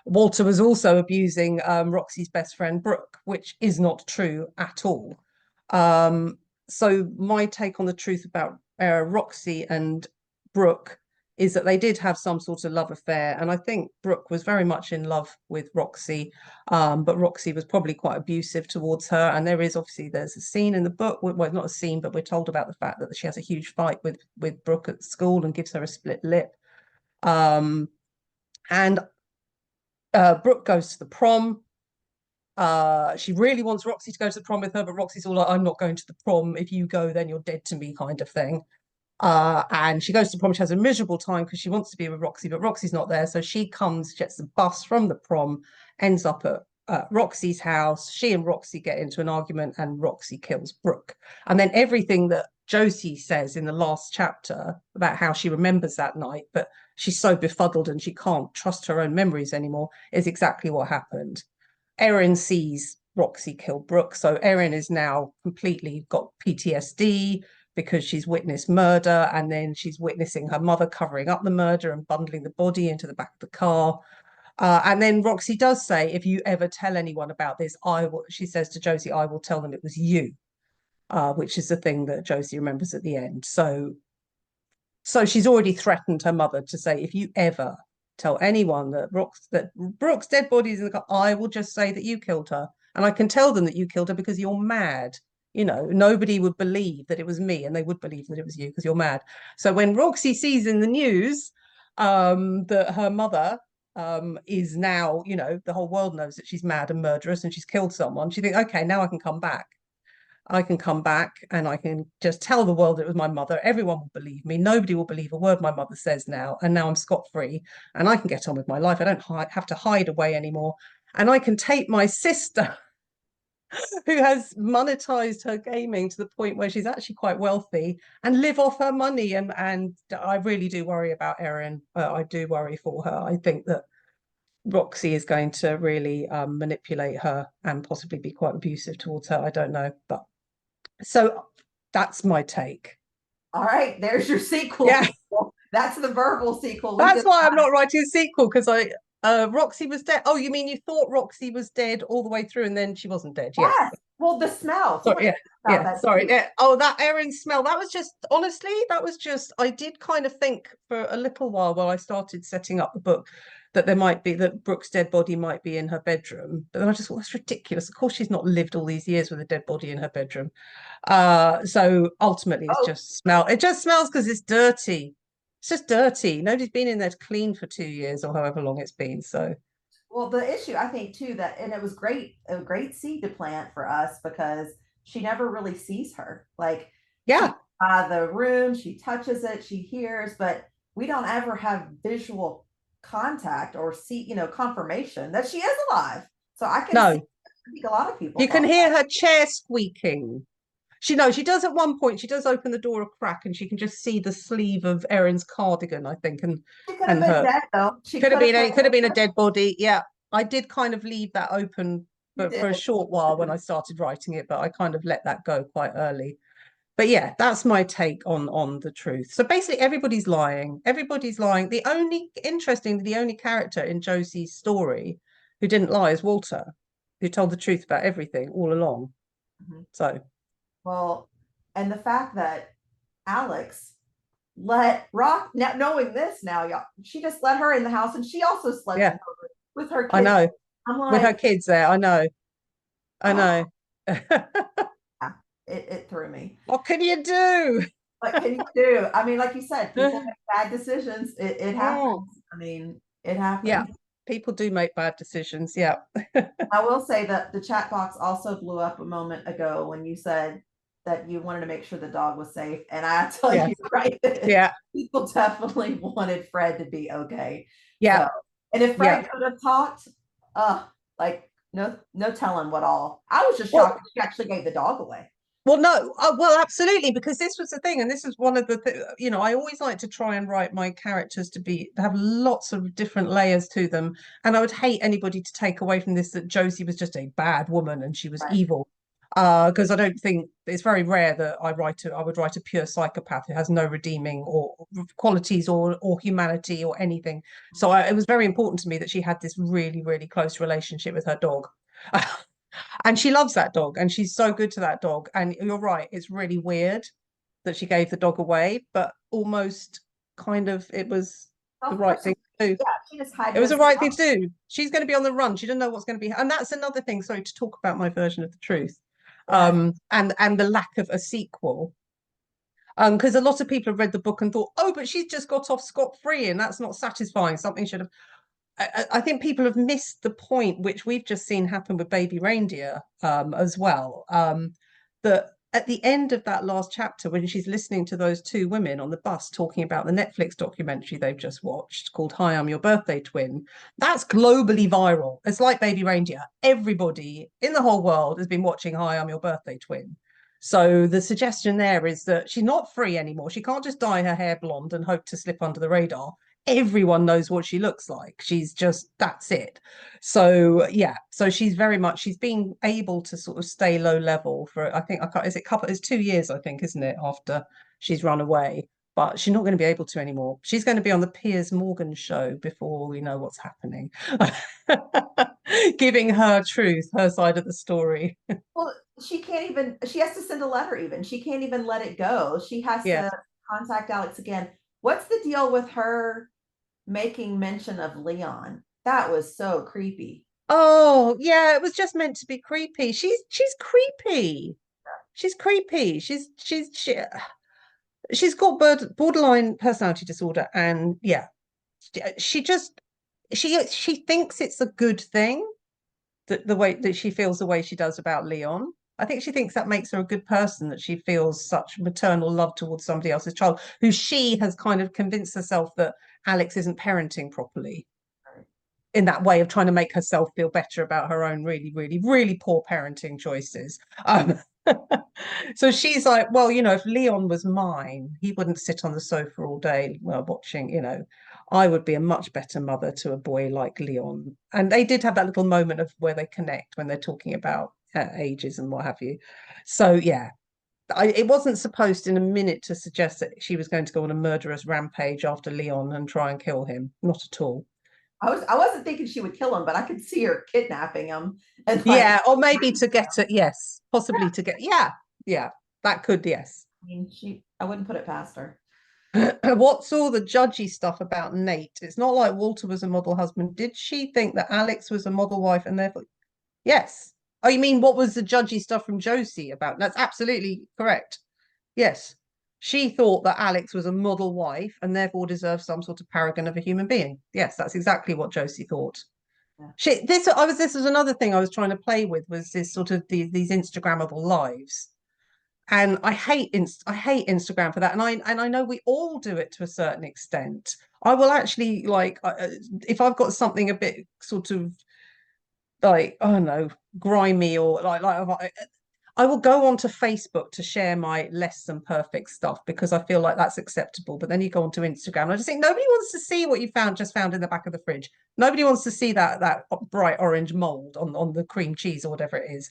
Walter was also abusing Roxy's best friend, Brooke, which is not true at all. So my take on the truth about Roxy and Brooke is that they did have some sort of love affair. And I think Brooke was very much in love with Roxy, but Roxy was probably quite abusive towards her. And there's a scene in the book, well, not a scene, but we're told about the fact that she has a huge fight with Brooke at school and gives her a split lip. And Brooke goes to the prom. She really wants Roxy to go to the prom with her, but Roxy's all like, I'm not going to the prom. If you go, then you're dead to me, kind of thing. And she goes to the prom. She has a miserable time because she wants to be with Roxy, but Roxy's not there. So she gets the bus from the prom, ends up at Roxy's house. She and Roxy get into an argument, and Roxy kills Brooke. And then everything that Josie says in the last chapter about how she remembers that night, but she's so befuddled and she can't trust her own memories anymore, is exactly what happened. Erin sees Roxy kill Brooke. So Erin is now completely got PTSD because she's witnessed murder, and then she's witnessing her mother covering up the murder and bundling the body into the back of the car. And then Roxy does say, if you ever tell anyone about this, she says to Josie, I will tell them it was you, which is the thing that Josie remembers at the end. So she's already threatened her mother to say, if you ever tell anyone that Brooke's dead body is in the car, I will just say that you killed her. And I can tell them that you killed her because you're mad. You know, nobody would believe that it was me, and they would believe that it was you because you're mad. So when Roxy sees in the news that her mother is now, the whole world knows that she's mad and murderous and she's killed someone, she thinks, okay, now I can come back. I can come back and I can just tell the world it was my mother. Everyone will believe me. Nobody will believe a word my mother says now. And now I'm scot-free and I can get on with my life. I don't have to hide away anymore. And I can take my sister, who has monetized her gaming to the point where she's actually quite wealthy, and live off her money. And I really do worry about Erin. I do worry for her. I think that Roxy is going to really manipulate her and possibly be quite abusive towards her. I don't know. But so that's my take. All right, there's your sequel. Yeah, That's the verbal sequel. We that's just why I'm not writing a sequel, because Roxy was dead. Oh, you mean you thought Roxy was dead all the way through and then she wasn't dead? Yes. yes. Well, the smell. Sorry, Somebody yeah, about yeah, that sorry. too. Yeah. Oh, that Erin smell. That was just, honestly, that was just, I did kind of think for a little while I started setting up the book that there might be, that Brooke's dead body might be in her bedroom. But then I just thought, that's ridiculous. Of course, she's not lived all these years with a dead body in her bedroom. So ultimately it's Oh, just smell. It just smells because it's dirty. It's just dirty. Nobody's been in there to clean for 2 years or however long it's been. So well, the issue I think too that, and it was great, a great seed to plant for us because she never really sees her. Like yeah, she the room, she touches it, she hears, but we don't ever have visual contact or see, confirmation that she is alive. So I can see. no. I think a lot of people You can thought hear her chair squeaking. She does at one point, she does open the door a crack and she can just see the sleeve of Erin's cardigan, I think, she could have and been her dead though. She could have could have been been. it could have been a dead body. Yeah. I did kind of leave that open She for a did. short while when I started writing it, but I kind of let that go quite early. But yeah, that's my take on the truth. So basically everybody's lying. Everybody's lying. The only character in Josie's story who didn't lie is Walter, who told the truth about everything all along. Mhm. So Well, and the fact that Alix let Rock, now knowing this now, y'all, she just let her in the house and she also slept yeah, in with her I kids. know. I'm With her like, kids there, I know. I oh, know. it threw me. What can you do? What can you do? I mean, like you said, people make bad decisions. It Mm. happens. I mean, it Yeah, happens. people do make bad decisions. Yeah. I will say that the chat box also blew up a moment ago when you said that you wanted to make sure the dog was safe. And I tell Yeah. you, right, Yeah. people definitely wanted Fred to be okay. Yeah. So, and if Yeah. Fred could have talked, like no telling what all. I was just shocked Well, that she actually gave the dog away. well, no, well, absolutely, because this was the thing, and this is one of the I always like to try and write my characters to have lots of different layers to them, and I would hate anybody to take away from this that Josie was just a bad woman and she was Right. evil, because I don't think it's very rare that I would write a pure psychopath who has no redeeming or qualities or humanity or anything. So it was very important to me that she had this really, really close relationship with her dog. And she loves that dog and she's so good to that dog. And you're right, it's really weird that she gave the dog away, but almost kind of it was the Self right thing to do. yeah, she just had It was to. the right thing to do. She's going to be on the run. She doesn't know what's going to be. And that's another thing. Sorry to talk about my version of the truth. Yes. And the lack of a sequel. Because a lot of people have read the book and thought, oh, but she's just got off scot-free and that's not satisfying. Something should have. I think people have missed the point, which we've just seen happen with Baby Reindeer as well. That at the end of that last chapter, when she's listening to those two women on the bus talking about the Netflix documentary they've just watched called Hi, I'm Your Birthday Twin, that's globally viral. It's like Baby Reindeer. Everybody in the whole world has been watching Hi, I'm Your Birthday Twin. So the suggestion there is that she's not free anymore. She can't just dye her hair blonde and hope to slip under the radar. Everyone knows what she looks like. She's just, that's it. So yeah, so she's been able to sort of stay low level for, I think, it's 2 years, I think, isn't it, after she's run away. But she's not going to be able to anymore. She's going to be on the Piers Morgan show before we know what's happening. Giving her truth, her side of the story. Well, she can't even, she has to send a letter even. She can't even let it go. She has Yeah. to contact Alix again. What's the deal with her making mention of Leon? That was so creepy. Oh, yeah, it was just meant to be creepy. She's creepy. She's creepy. She's got borderline personality disorder, and yeah, she just she thinks it's a good thing that the way that she feels the way she does about Leon. I think she thinks that makes her a good person, that she feels such maternal love towards somebody else's child, who she has kind of convinced herself that Alix isn't parenting properly, in that way of trying to make herself feel better about her own really, really, really poor parenting choices. So she's like, well, if Leon was mine, he wouldn't sit on the sofa all day watching. I would be a much better mother to a boy like Leon. And they did have that little moment of where they connect when they're talking about ages and what have you. So yeah, it wasn't supposed in a minute to suggest that she was going to go on a murderous rampage after Leon and try and kill him. Not at all. I wasn't thinking she would kill him, but I could see her kidnapping him and like, Yeah, or maybe to get it, yes, possibly to get, yeah, that could, yes. I mean, I wouldn't put it past her. What's all the judgy stuff about Nate? It's not like Walter was a model husband. Did she think that Alix was a model wife and therefore, yes. Oh, you mean what was the judgy stuff from Josie about? That's absolutely correct. Yes. She thought that Alix was a model wife and therefore deserved some sort of paragon of a human being. Yes, that's exactly what Josie thought. Yeah. This was another thing I was trying to play with, was this sort of these Instagrammable lives. And I hate Instagram for that. And I know we all do it to a certain extent. I will actually if I've got something a bit sort of like, I don't know, grimy, or I will go onto Facebook to share my less than perfect stuff because I feel like that's acceptable. But then you go onto Instagram, and I just think nobody wants to see what you just found in the back of the fridge. Nobody wants to see that bright orange mold on the cream cheese or whatever it is.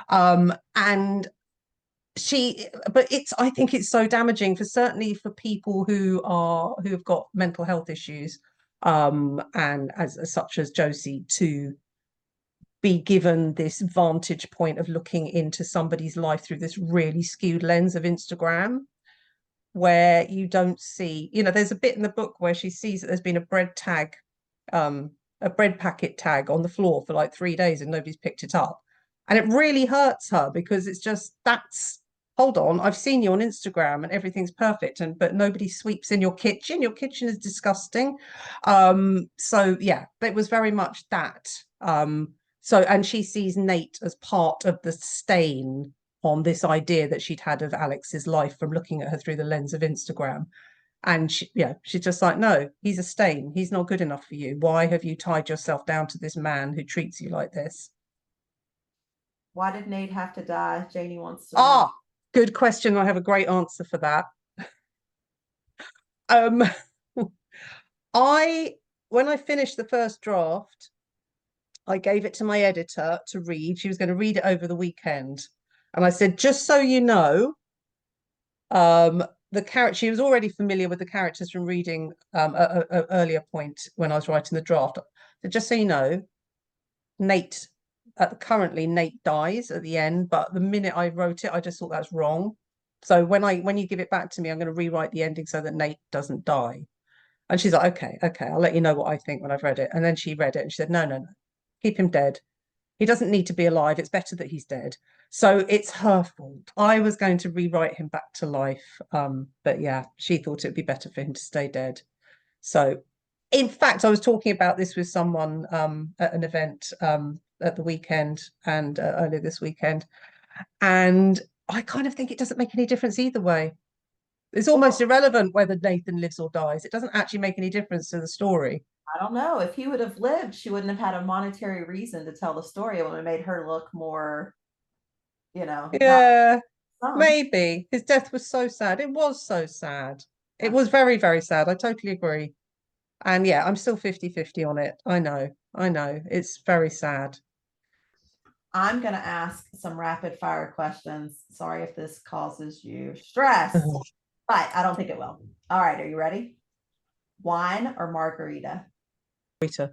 And but I think it's so damaging, certainly for people who have got mental health issues, and as such as Josie, to be given this vantage point of looking into somebody's life through this really skewed lens of Instagram, where you don't see, there's a bit in the book where she sees that there's been a bread packet tag on the floor for like 3 days and nobody's picked it up. And it really hurts her because it's just, hold on, I've seen you on Instagram and everything's perfect, but nobody sweeps in your kitchen. Your kitchen is disgusting. So yeah, it was very much that. And she sees Nate as part of the stain on this idea that she'd had of Alix's life from looking at her through the lens of Instagram. And she's just like, no, he's a stain. He's not good enough for you. Why have you tied yourself down to this man who treats you like this? Why did Nate have to die? Janie wants to know. Good question. I have a great answer for that. Um, when I finished the first draft, I gave it to my editor to read. She was going to read it over the weekend. And I said, just so you know, the character, she was already familiar with the characters from reading a earlier point when I was writing the draft. So just so you know, currently Nate dies at the end, but the minute I wrote it, I just thought that's wrong. So when you give it back to me, I'm going to rewrite the ending so that Nate doesn't die. And she's like, okay, I'll let you know what I think when I've read it. And then she read it and she said, no, keep him dead. He doesn't need to be alive. It's better that he's dead. So it's her fault. I was going to rewrite him back to life. But yeah, she thought it would be better for him to stay dead. So in fact, I was talking about this with someone at an event at the weekend and earlier this weekend. And I kind of think it doesn't make any difference either way. It's almost irrelevant whether Nathan lives or dies. It doesn't actually make any difference to the story. I don't know. If he would have lived, she wouldn't have had a monetary reason to tell the story. It would have made her look more, Yeah, not maybe. His death was so sad. It was so sad. It yeah. was very, very sad. I totally agree. And yeah, I'm still 50-50 on it. I know. It's very sad. I'm going to ask some rapid fire questions. Sorry if this causes you stress, but I don't think it will. All right. Are you ready? Wine or margarita?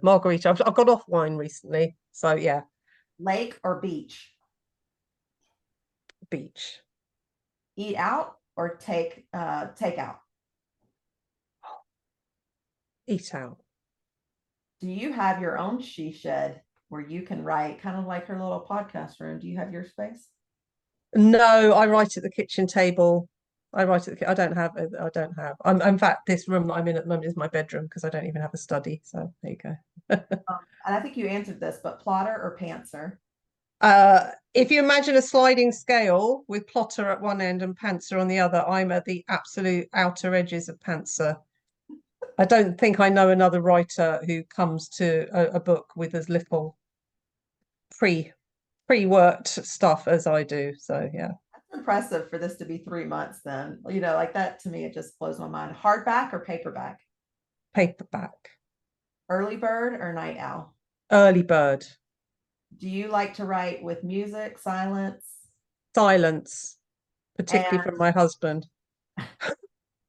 Margarita. I've got off wine recently. So yeah, Lake or beach? beach. Eat out or take out? Eat out. Do you have your own she shed where you can write, kind of like her little podcast room? Do you have your space? No, I write at the kitchen table. I write at the. I don't have. I don't have. In fact, this room that I'm in at the moment is my bedroom because I don't even have a study. So there you go. And I think you answered this, but plotter or pantser? If you imagine a sliding scale with plotter at one end and pantser on the other, I'm at the absolute outer edges of pantser. I don't think I know another writer who comes to a book with as little pre-worked stuff as I do. So yeah, That's impressive for this to be 3 months then. Like that to me, it just blows my mind. Hardback or paperback? paperback, Early bird or night owl? early bird, Do you like to write with music, silence? silence, And particularly from my husband.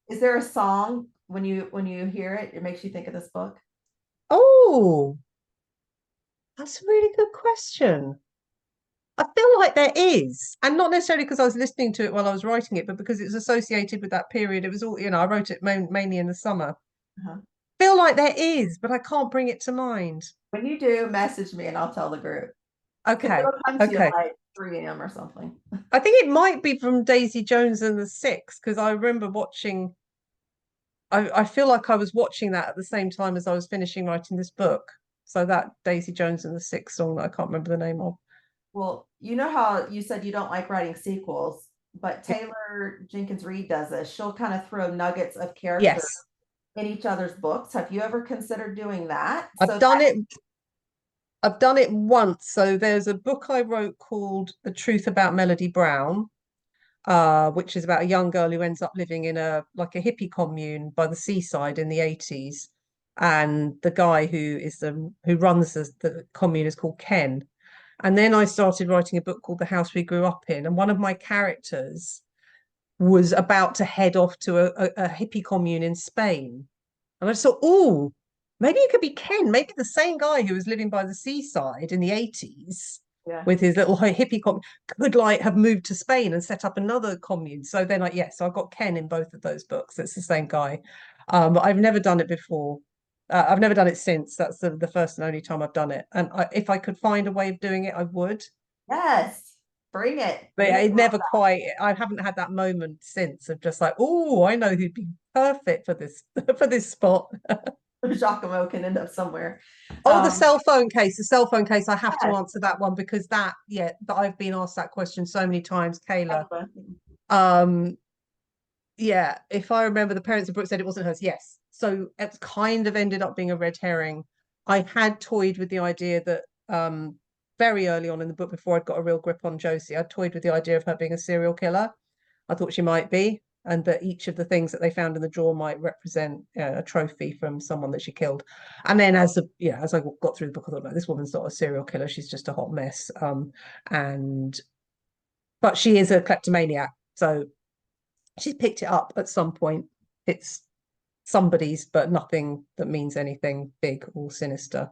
is there a song when you hear it, it makes you think of this book? Oh, that's a really good question. I feel like there is, and not necessarily because I was listening to it while I was writing it, but because it's associated with that period. It was all, I wrote it mainly in the summer. Uh-huh. Feel like there is, but I can't bring it to mind. When you do, message me and I'll tell the group. Because Okay, it'll come to you at okay. like 3 a.m. or something. I think it might be from Daisy Jones and the Six because I remember watching. I feel like I was watching that at the same time as I was finishing writing this book. So that Daisy Jones and the Six song that I can't remember the name of. Well, you know how you said you don't like writing sequels, but Yeah. Taylor Jenkins Reid does this. She'll kind of throw nuggets of character Yes, in each other's books. Have you ever considered doing that? I've So done it. I've done it once. So there's a book I wrote called The Truth About Melody Brown, which is about a young girl who ends up living in a hippie commune by the seaside in the 80s. And the guy who runs the commune is called Ken. And then I started writing a book called The House We Grew Up In. And one of my characters was about to head off to a hippie commune in Spain. And I just thought, oh, maybe it could be Ken, maybe the same guy who was living by the seaside in the 80s yeah. with his little hippie commune could like have moved to Spain and set up another commune. So then so I've got Ken in both of those books. It's the same guy. But I've never done it before. I've never done it since. That's the first and only time I've done it. And if I could find a way of doing it, I would. Yes. Bring it. But We it never quite, I haven't had that moment since of just like, oh, I know who'd be perfect for this for this spot. Giacomo can end up somewhere. Oh, the Um, cell phone case, the cell phone case. I have to yes. answer that one because that I've been asked that question so many times, Kayla. Kayla. Um, yeah, if I remember, the parents of Brooke said it wasn't hers. Yes, so it's kind of ended up being a red herring. I had toyed with the idea that very early on in the book, before I'd got a real grip on Josie, I toyed with the idea of her being a serial killer. I thought she might be, and that each of the things that they found in the drawer might represent a trophy from someone that she killed. And then as I got through the book, I thought, no, this woman's not a serial killer; she's just a hot mess. And but she is a kleptomaniac, so she's picked it up at some point. It's somebody's, but nothing that means anything big or sinister.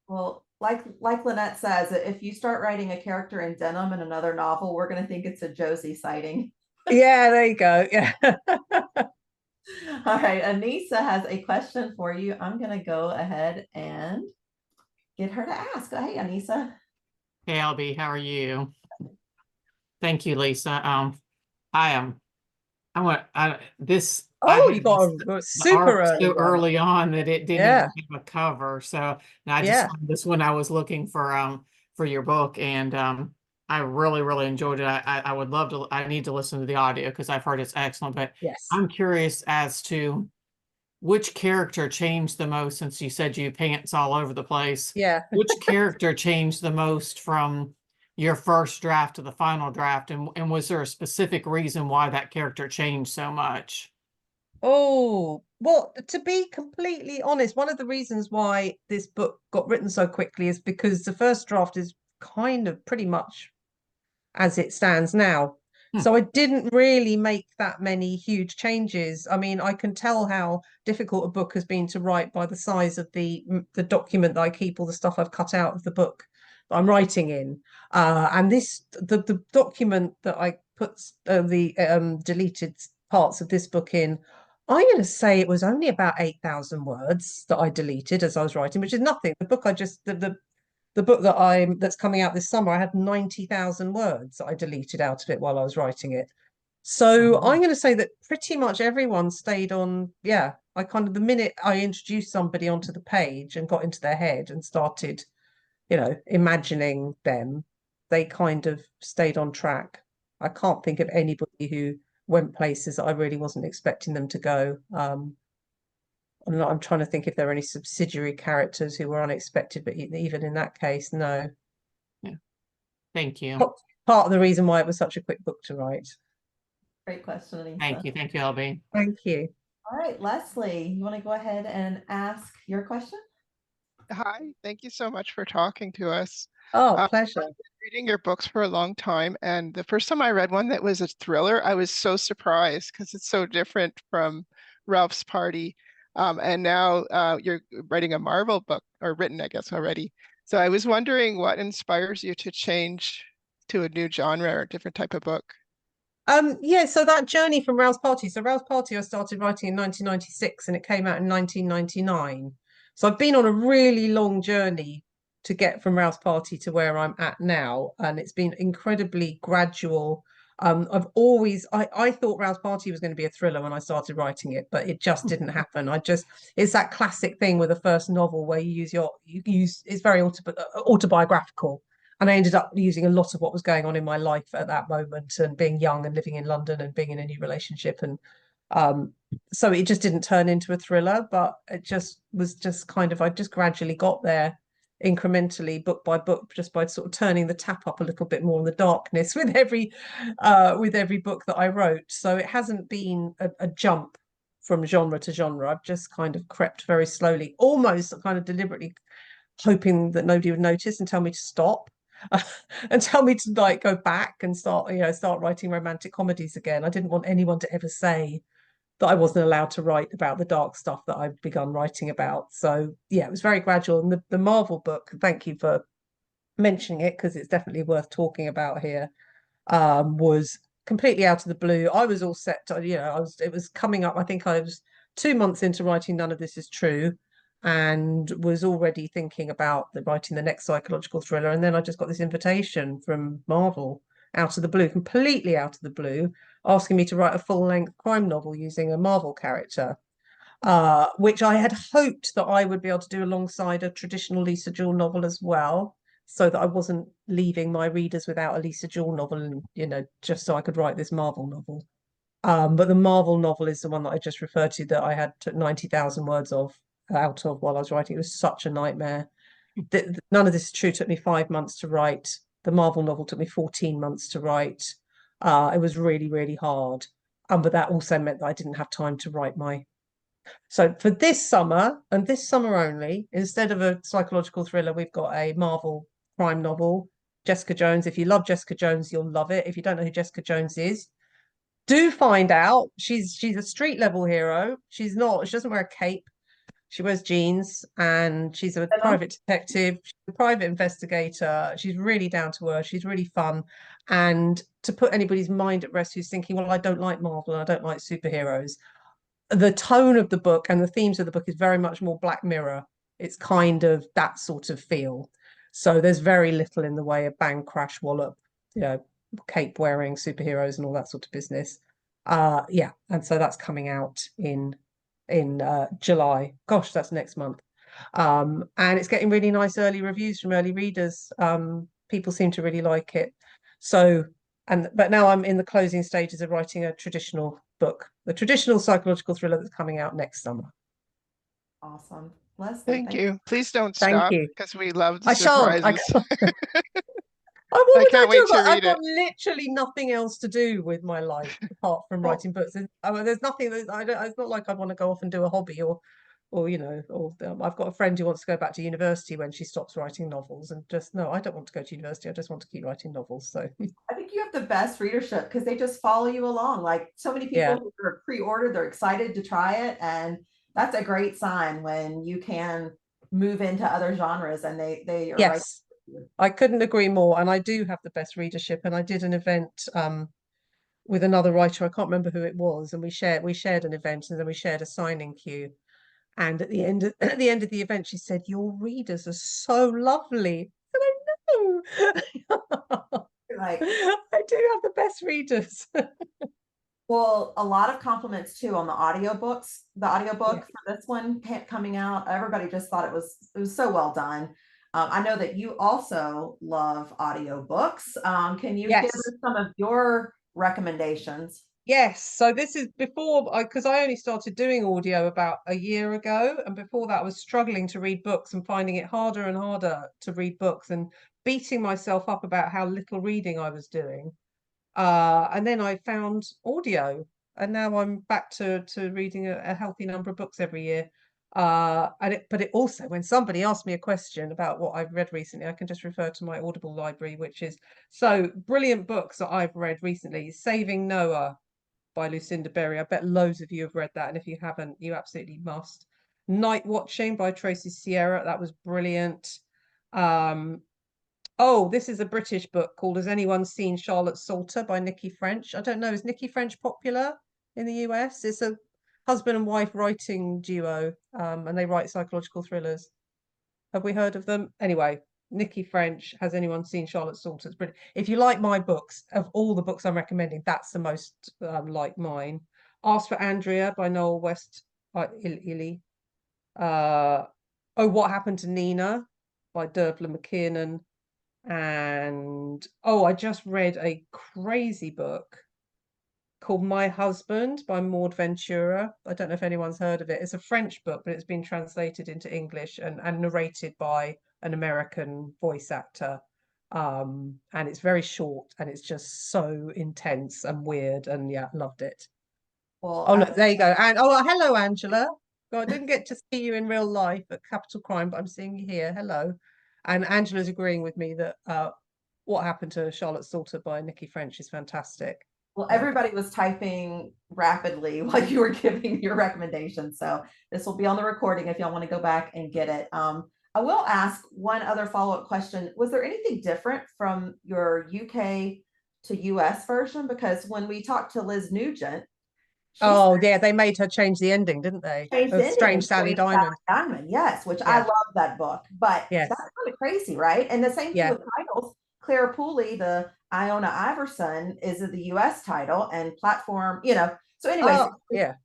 Well, like Lynette says, if you start writing a character in denim in another novel, we're going to think it's a Josie sighting. Yeah, there you go. Yeah. All right, Anissa has a question for you. I'm going to go ahead and get her to ask. Hey, Anissa. Hey, LB, how are you? Thank you, Lisa. I am. I want this. I Oh, you had got this a the super art early so one. early on that it didn't even Yeah, have a cover. So and I just yeah. found this when I was looking for your book, and I really really enjoyed it. I would love to. I need to listen to the audio because I've heard it's excellent. But Yes. I'm curious as to which character changed the most, since you said you pants all over the place. Yeah. Which character changed the most from your first draft to the final draft? And was there a specific reason why that character changed so much? Oh, well, to be completely honest, one of the reasons why this book got written so quickly is because the first draft is kind of pretty much as it stands now. Hmm. So I didn't really make that many huge changes. I mean, I can tell how difficult a book has been to write by the size of the document that I keep all the stuff I've cut out of the book that I'm writing in. And the document that I put the deleted parts of this book in, I'm going to say it was only about 8,000 words that I deleted as I was writing, which is nothing. The book I just the book that's coming out this summer, I had 90,000 words that I deleted out of it while I was writing it. So I'm going to say that pretty much everyone stayed on. Yeah, I kind of, the minute I introduced somebody onto the page and got into their head and started, imagining them, they kind of stayed on track. I can't think of anybody who went places that I really wasn't expecting them to go. I'm trying to think if there are any subsidiary characters who were unexpected, but even in that case, no. Thank you. Part of the reason why it was such a quick book to write. Great question, Lisa. Thank you, LB. Thank you. All right, Leslie, you want to go ahead and ask your question? Hi, thank you so much for talking to us. Oh, pleasure. I've been reading your books for a long time, and the first time I read one that was a thriller, I was so surprised because it's so different from Ralph's Party. And now you're writing a Marvel book, or written, I guess, already. So I was wondering what inspires you to change to a new genre or a different type of book? Yeah, so that journey from Ralph's Party. So Ralph's Party I started writing in 1996 and it came out in 1999. So I've been on a really long journey to get from Ralph's Party to where I'm at now, and it's been incredibly gradual. I thought Ralph's Party was going to be a thriller when I started writing it, but it just didn't happen. It's that classic thing with the first novel where you use it's very autobiographical. And I ended up using a lot of what was going on in my life at that moment, and being young and living in London and being in a new relationship. And so it just didn't turn into a thriller, but it just was just kind of, I just gradually got there incrementally, book by book, just by sort of turning the tap up a little bit more on the darkness with every book that I wrote. So it hasn't been a jump from genre to genre. I've just kind of crept very slowly, almost kind of deliberately hoping that nobody would notice and tell me to stop. And tell me to like go back and start writing romantic comedies again. I didn't want anyone to ever say that I wasn't allowed to write about the dark stuff that I've begun writing about. So yeah, it was very gradual. And the Marvel book, thank you for mentioning it, because it's definitely worth talking about here, was completely out of the blue. I was all set to, it was coming up. I think I was 2 months into writing None of This Is True, and was already thinking about writing the next psychological thriller. And then I just got this invitation from Marvel out of the blue, completely out of the blue, asking me to write a full-length crime novel using a Marvel character, which I had hoped that I would be able to do alongside a traditional Lisa Jewell novel as well, so that I wasn't leaving my readers without a Lisa Jewell novel, and just so I could write this Marvel novel. But the Marvel novel is the one that I just referred to, that I had took 90,000 words out of while I was writing. It was such a nightmare. None of This Is True took me 5 months to write. The Marvel novel took me 14 months to write. It was really, really hard. But that also meant that I didn't have time to write So for this summer, and this summer only, instead of a psychological thriller, we've got a Marvel crime novel, Jessica Jones. If you love Jessica Jones, you'll love it. If you don't know who Jessica Jones is, do find out. She's a street level hero. She doesn't wear a cape. She wears jeans, and she's a private detective, she's a private investigator. She's really down to earth. She's really fun. And to put anybody's mind at rest who's thinking, well, I don't like Marvel and I don't like superheroes, the tone of the book and the themes of the book is very much more Black Mirror. It's kind of that sort of feel. So there's very little in the way of bang, crash, wallop, cape wearing superheroes and all that sort of business. Yeah, and so that's coming out in July. Gosh, that's next month. And it's getting really nice early reviews from early readers. People seem to really like it. So, but now I'm in the closing stages of writing a traditional book, the traditional psychological thriller that's coming out next summer. Awesome. Leslie, Thank you. Please don't Thank stop, you. because we love the I shan't. surprises. I can't wait to read I've got it. literally nothing else to do with my life apart from writing books. There's nothing that it's not like I want to go off and do a hobby or I've got a friend who wants to go back to university when she stops writing novels, and just no, I don't want to go to university. I just want to keep writing novels. So I think you have the best readership because they just follow you along. Like so many people who are pre-ordered, they're excited to try it, and that's a great sign when you can move into other genres and they are yes. I couldn't agree more. And I do have the best readership. And I did an event with another writer. I can't remember who it was. And we shared an event, and then we shared a signing queue. And at the end of the event, she said, "Your readers are so lovely." And I know. Like, I do have the best readers. well, a lot of compliments too on the audiobooks. The audiobook for this one coming out, everybody just thought it was so well done. I know that you also love audiobooks. Can you give Yes. us some of your recommendations? Yes, so this is before because I only started doing audio about a year ago, and before that I was struggling to read books and finding it harder and harder to read books and beating myself up about how little reading I was doing. And then I found audio, and now I'm back to reading a healthy number of books every year. But it also, when somebody asks me a question about what I've read recently, I can just refer to my Audible library, which is so brilliant books that I've read recently. Saving Noah by Lucinda Berry. I bet loads of you have read that, and if you haven't, you absolutely must. Night Watching by Tracy Sierra. That was brilliant. Oh, this is a British book called Has Anyone Seen Charlotte Salter by Nikki French. I don't know, is Nikki French popular in the US? It's a husband and wife writing duo, and they write psychological thrillers. Have we heard of them? Anyway, Nikki French, Has Anyone Seen Charlotte Salter? It's brilliant. If you like my books, of all the books I'm recommending, that's the most like mine. Ask for Andrea by Noel West Illy. Oh, What Happened to Nina by Dervla McKiernan. And oh, I just read a crazy book called My Husband by Maud Ventura. I don't know if anyone's heard of it. It's a French book, but it's been translated into English and narrated by an American voice actor. And it's very short and it's just so intense and weird. And yeah, loved it. Well, Oh, look, there you go. And oh, hello, Angela. God, I didn't get to see you in real life at Capital Crime, but I'm seeing you here. Hello. And Angela's agreeing with me that What Happened to Charlotte Salter by Nikki French is fantastic. well, everybody was typing rapidly while you were giving your recommendations. So this will be on the recording if y'all want to go back and get it. I will ask one other follow-up question. Was there anything different from your UK to US version? Because when we talked to Liz Nugent, she Oh, yeah, they made her change the ending, didn't they? changed Of the ending Strange to Sally Strange Diamond. Diamond, yes, which I Yeah. love that book. But Yes. that's kind of crazy, right? And the same thing Yeah. with titles. Claire Pooley, the Iona Iverson, is the US title and platform, So anyways, Oh, yeah.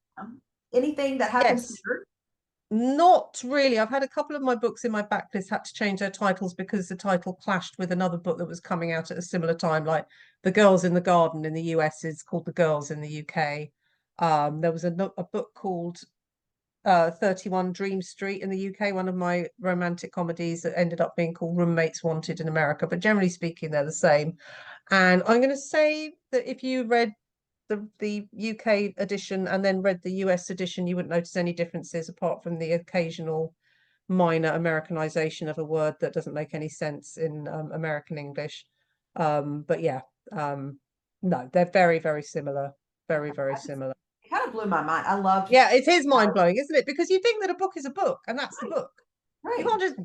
Anything that happens Yes. here? Not really. I've had a couple of my books in my backlist had to change their titles because the title clashed with another book that was coming out at a similar time, like The Girls in the Garden in the US is called The Girls in the UK. There was a book called 31 Dream Street in the UK, one of my romantic comedies that ended up being called Roommates Wanted in America, but generally speaking, they're the same. And I'm going to say that if you read the UK edition and then read the US edition, you wouldn't notice any differences apart from the occasional minor Americanization of a word that doesn't make any sense in American English. But yeah, no, they're very, very similar. Very, very similar. It kind of blew my mind. I loved. Yeah, it is mind blowing, isn't it? Because you think that a book is a book, and that's the book. You Right. can't just.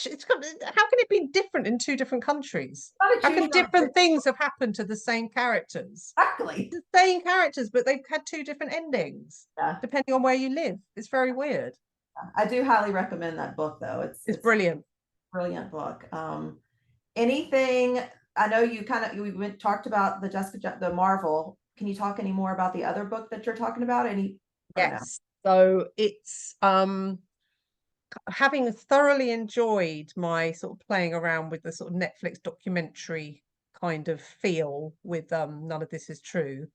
How can it be different in two different countries? Not a How can choose your- different things have happened to the same characters? Exactly. The same characters, but they've had two different endings, Yeah. depending on where you live. It's very weird. I do highly recommend that book, though. It's brilliant. Brilliant book. Anything? I know you we talked about the Marvel. Can you talk any more about the other book that you're talking about? Yes. So it's having thoroughly enjoyed my sort of playing around with the sort of Netflix documentary kind of feel with None of This Is True,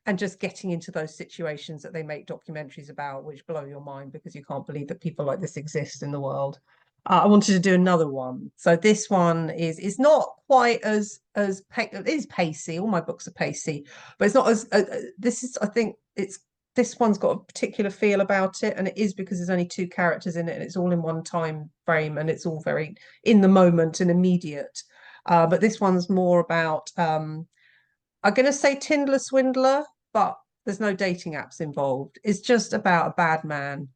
and just getting into those situations that they make documentaries about, which blow your mind because you can't believe that people like this exist in the world. I wanted to do another one. So this one is not quite as it is pacey. All my books are pacey, but it's not as this is, I think this one's got a particular feel about it, and it is because there's only two characters in it and it's all in one time frame and it's all very in the moment and immediate. But this one's more about I'm going to say Tinder Swindler, but there's no dating apps involved. It's just about a bad man.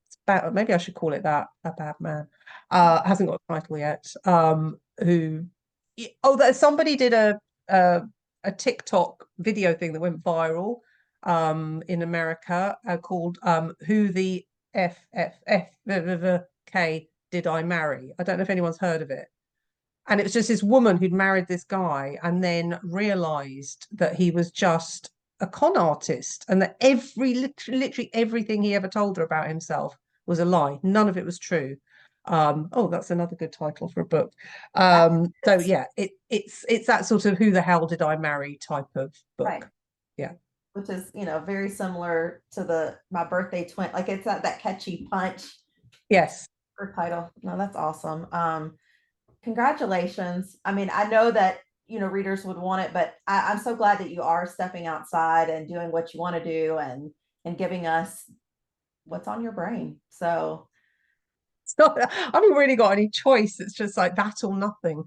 It's about, maybe I should call it that, a bad man. Hasn't got a title yet. Somebody did a TikTok video thing that went viral in America called Who the FFFK Did I Marry? I don't know if anyone's heard of it. And it was just this woman who'd married this guy and then realized that he was just a con artist and that literally everything he ever told her about himself was a lie. None of it was true. Oh, that's another good title for a book. So yeah, it's that sort of who the hell did I marry type of book. Right. Yeah. Which is, very similar to my birthday twin. Like it's that catchy punch Yes. for title. No, that's awesome. Congratulations. I mean, I know that, readers would want it, but I'm so glad that you are stepping outside and doing what you want to do and giving us what's on your brain. So It's not, I haven't really got any choice. It's just like that or nothing.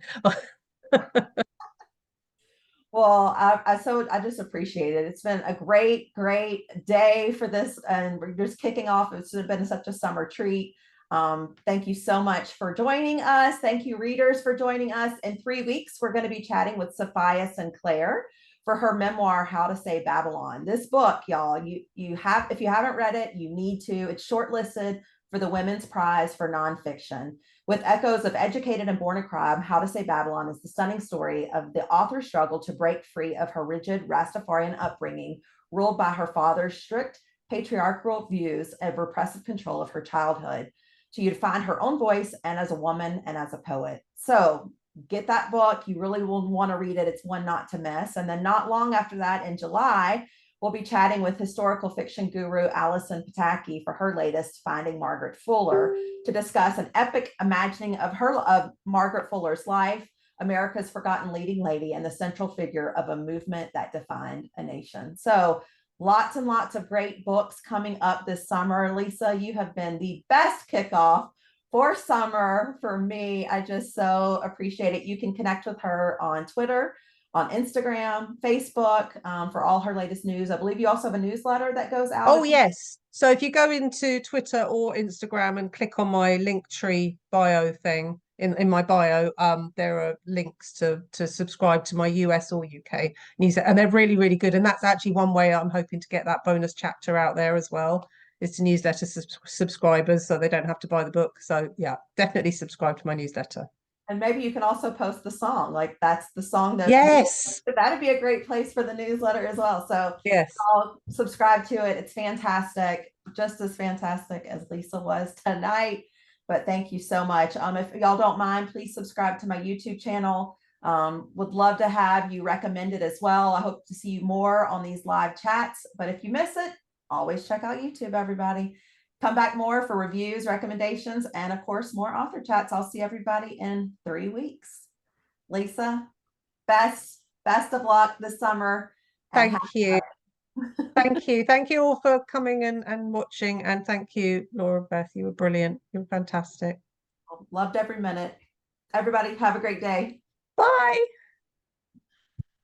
well, I just appreciate it. It's been a great, great day for this, and we're just kicking off. It's been such a summer treat. Thank you so much for joining us. Thank you, readers, for joining us. In 3 weeks, we're going to be chatting with Sophia Sinclair for her memoir, How to Say Babylon. This book, y'all, you have, if you haven't read it, you need to. It's shortlisted for the Women's Prize for Nonfiction. With echoes of Educated and Born a Crime, How to Say Babylon is the stunning story of the author's struggle to break free of her rigid Rastafarian upbringing, ruled by her father's strict patriarchal views and repressive control of her childhood, to you to find her own voice and as a woman and as a poet. So get that book. You really will want to read it. It's one not to miss. And then not long after that, in July, we'll be chatting with historical fiction guru Alison Pataki for her latest Finding Margaret Fuller, to discuss an epic imagining of Margaret Fuller's life, America's forgotten leading lady, and the central figure of a movement that defined a nation. So lots and lots of great books coming up this summer. Lisa, you have been the best kickoff for summer for me. I just so appreciate it. You can connect with her on Twitter, on Instagram, Facebook, for all her latest news. I believe you also have a newsletter that goes out. Oh, yes. So if you go into Twitter or Instagram and click on my Linktree bio thing in my bio, there are links to subscribe to my US or UK news, and they're really, really good. And that's actually one way I'm hoping to get that bonus chapter out there as well, is to newsletter subscribers so they don't have to buy the book. So yeah, definitely subscribe to my newsletter. And maybe you can also post the song. Like that's the song that Yes, that'd be a great place for the newsletter as well. So yes. I'll subscribe to it. It's fantastic, just as fantastic as Lisa was tonight. But thank you so much. If y'all don't mind, please subscribe to my YouTube channel. Would love to have you recommended as well. I hope to see you more on these live chats. But if you miss it, always check out YouTube, everybody. Come back more for reviews, recommendations, and of course, more author chats. I'll see everybody in 3 weeks. Lisa, best of luck this summer. Thank you. Thank you. Thank you all for coming and watching. And thank you, Laura Beth. You were brilliant. You were fantastic. Loved every minute. Everybody have a great day. Bye.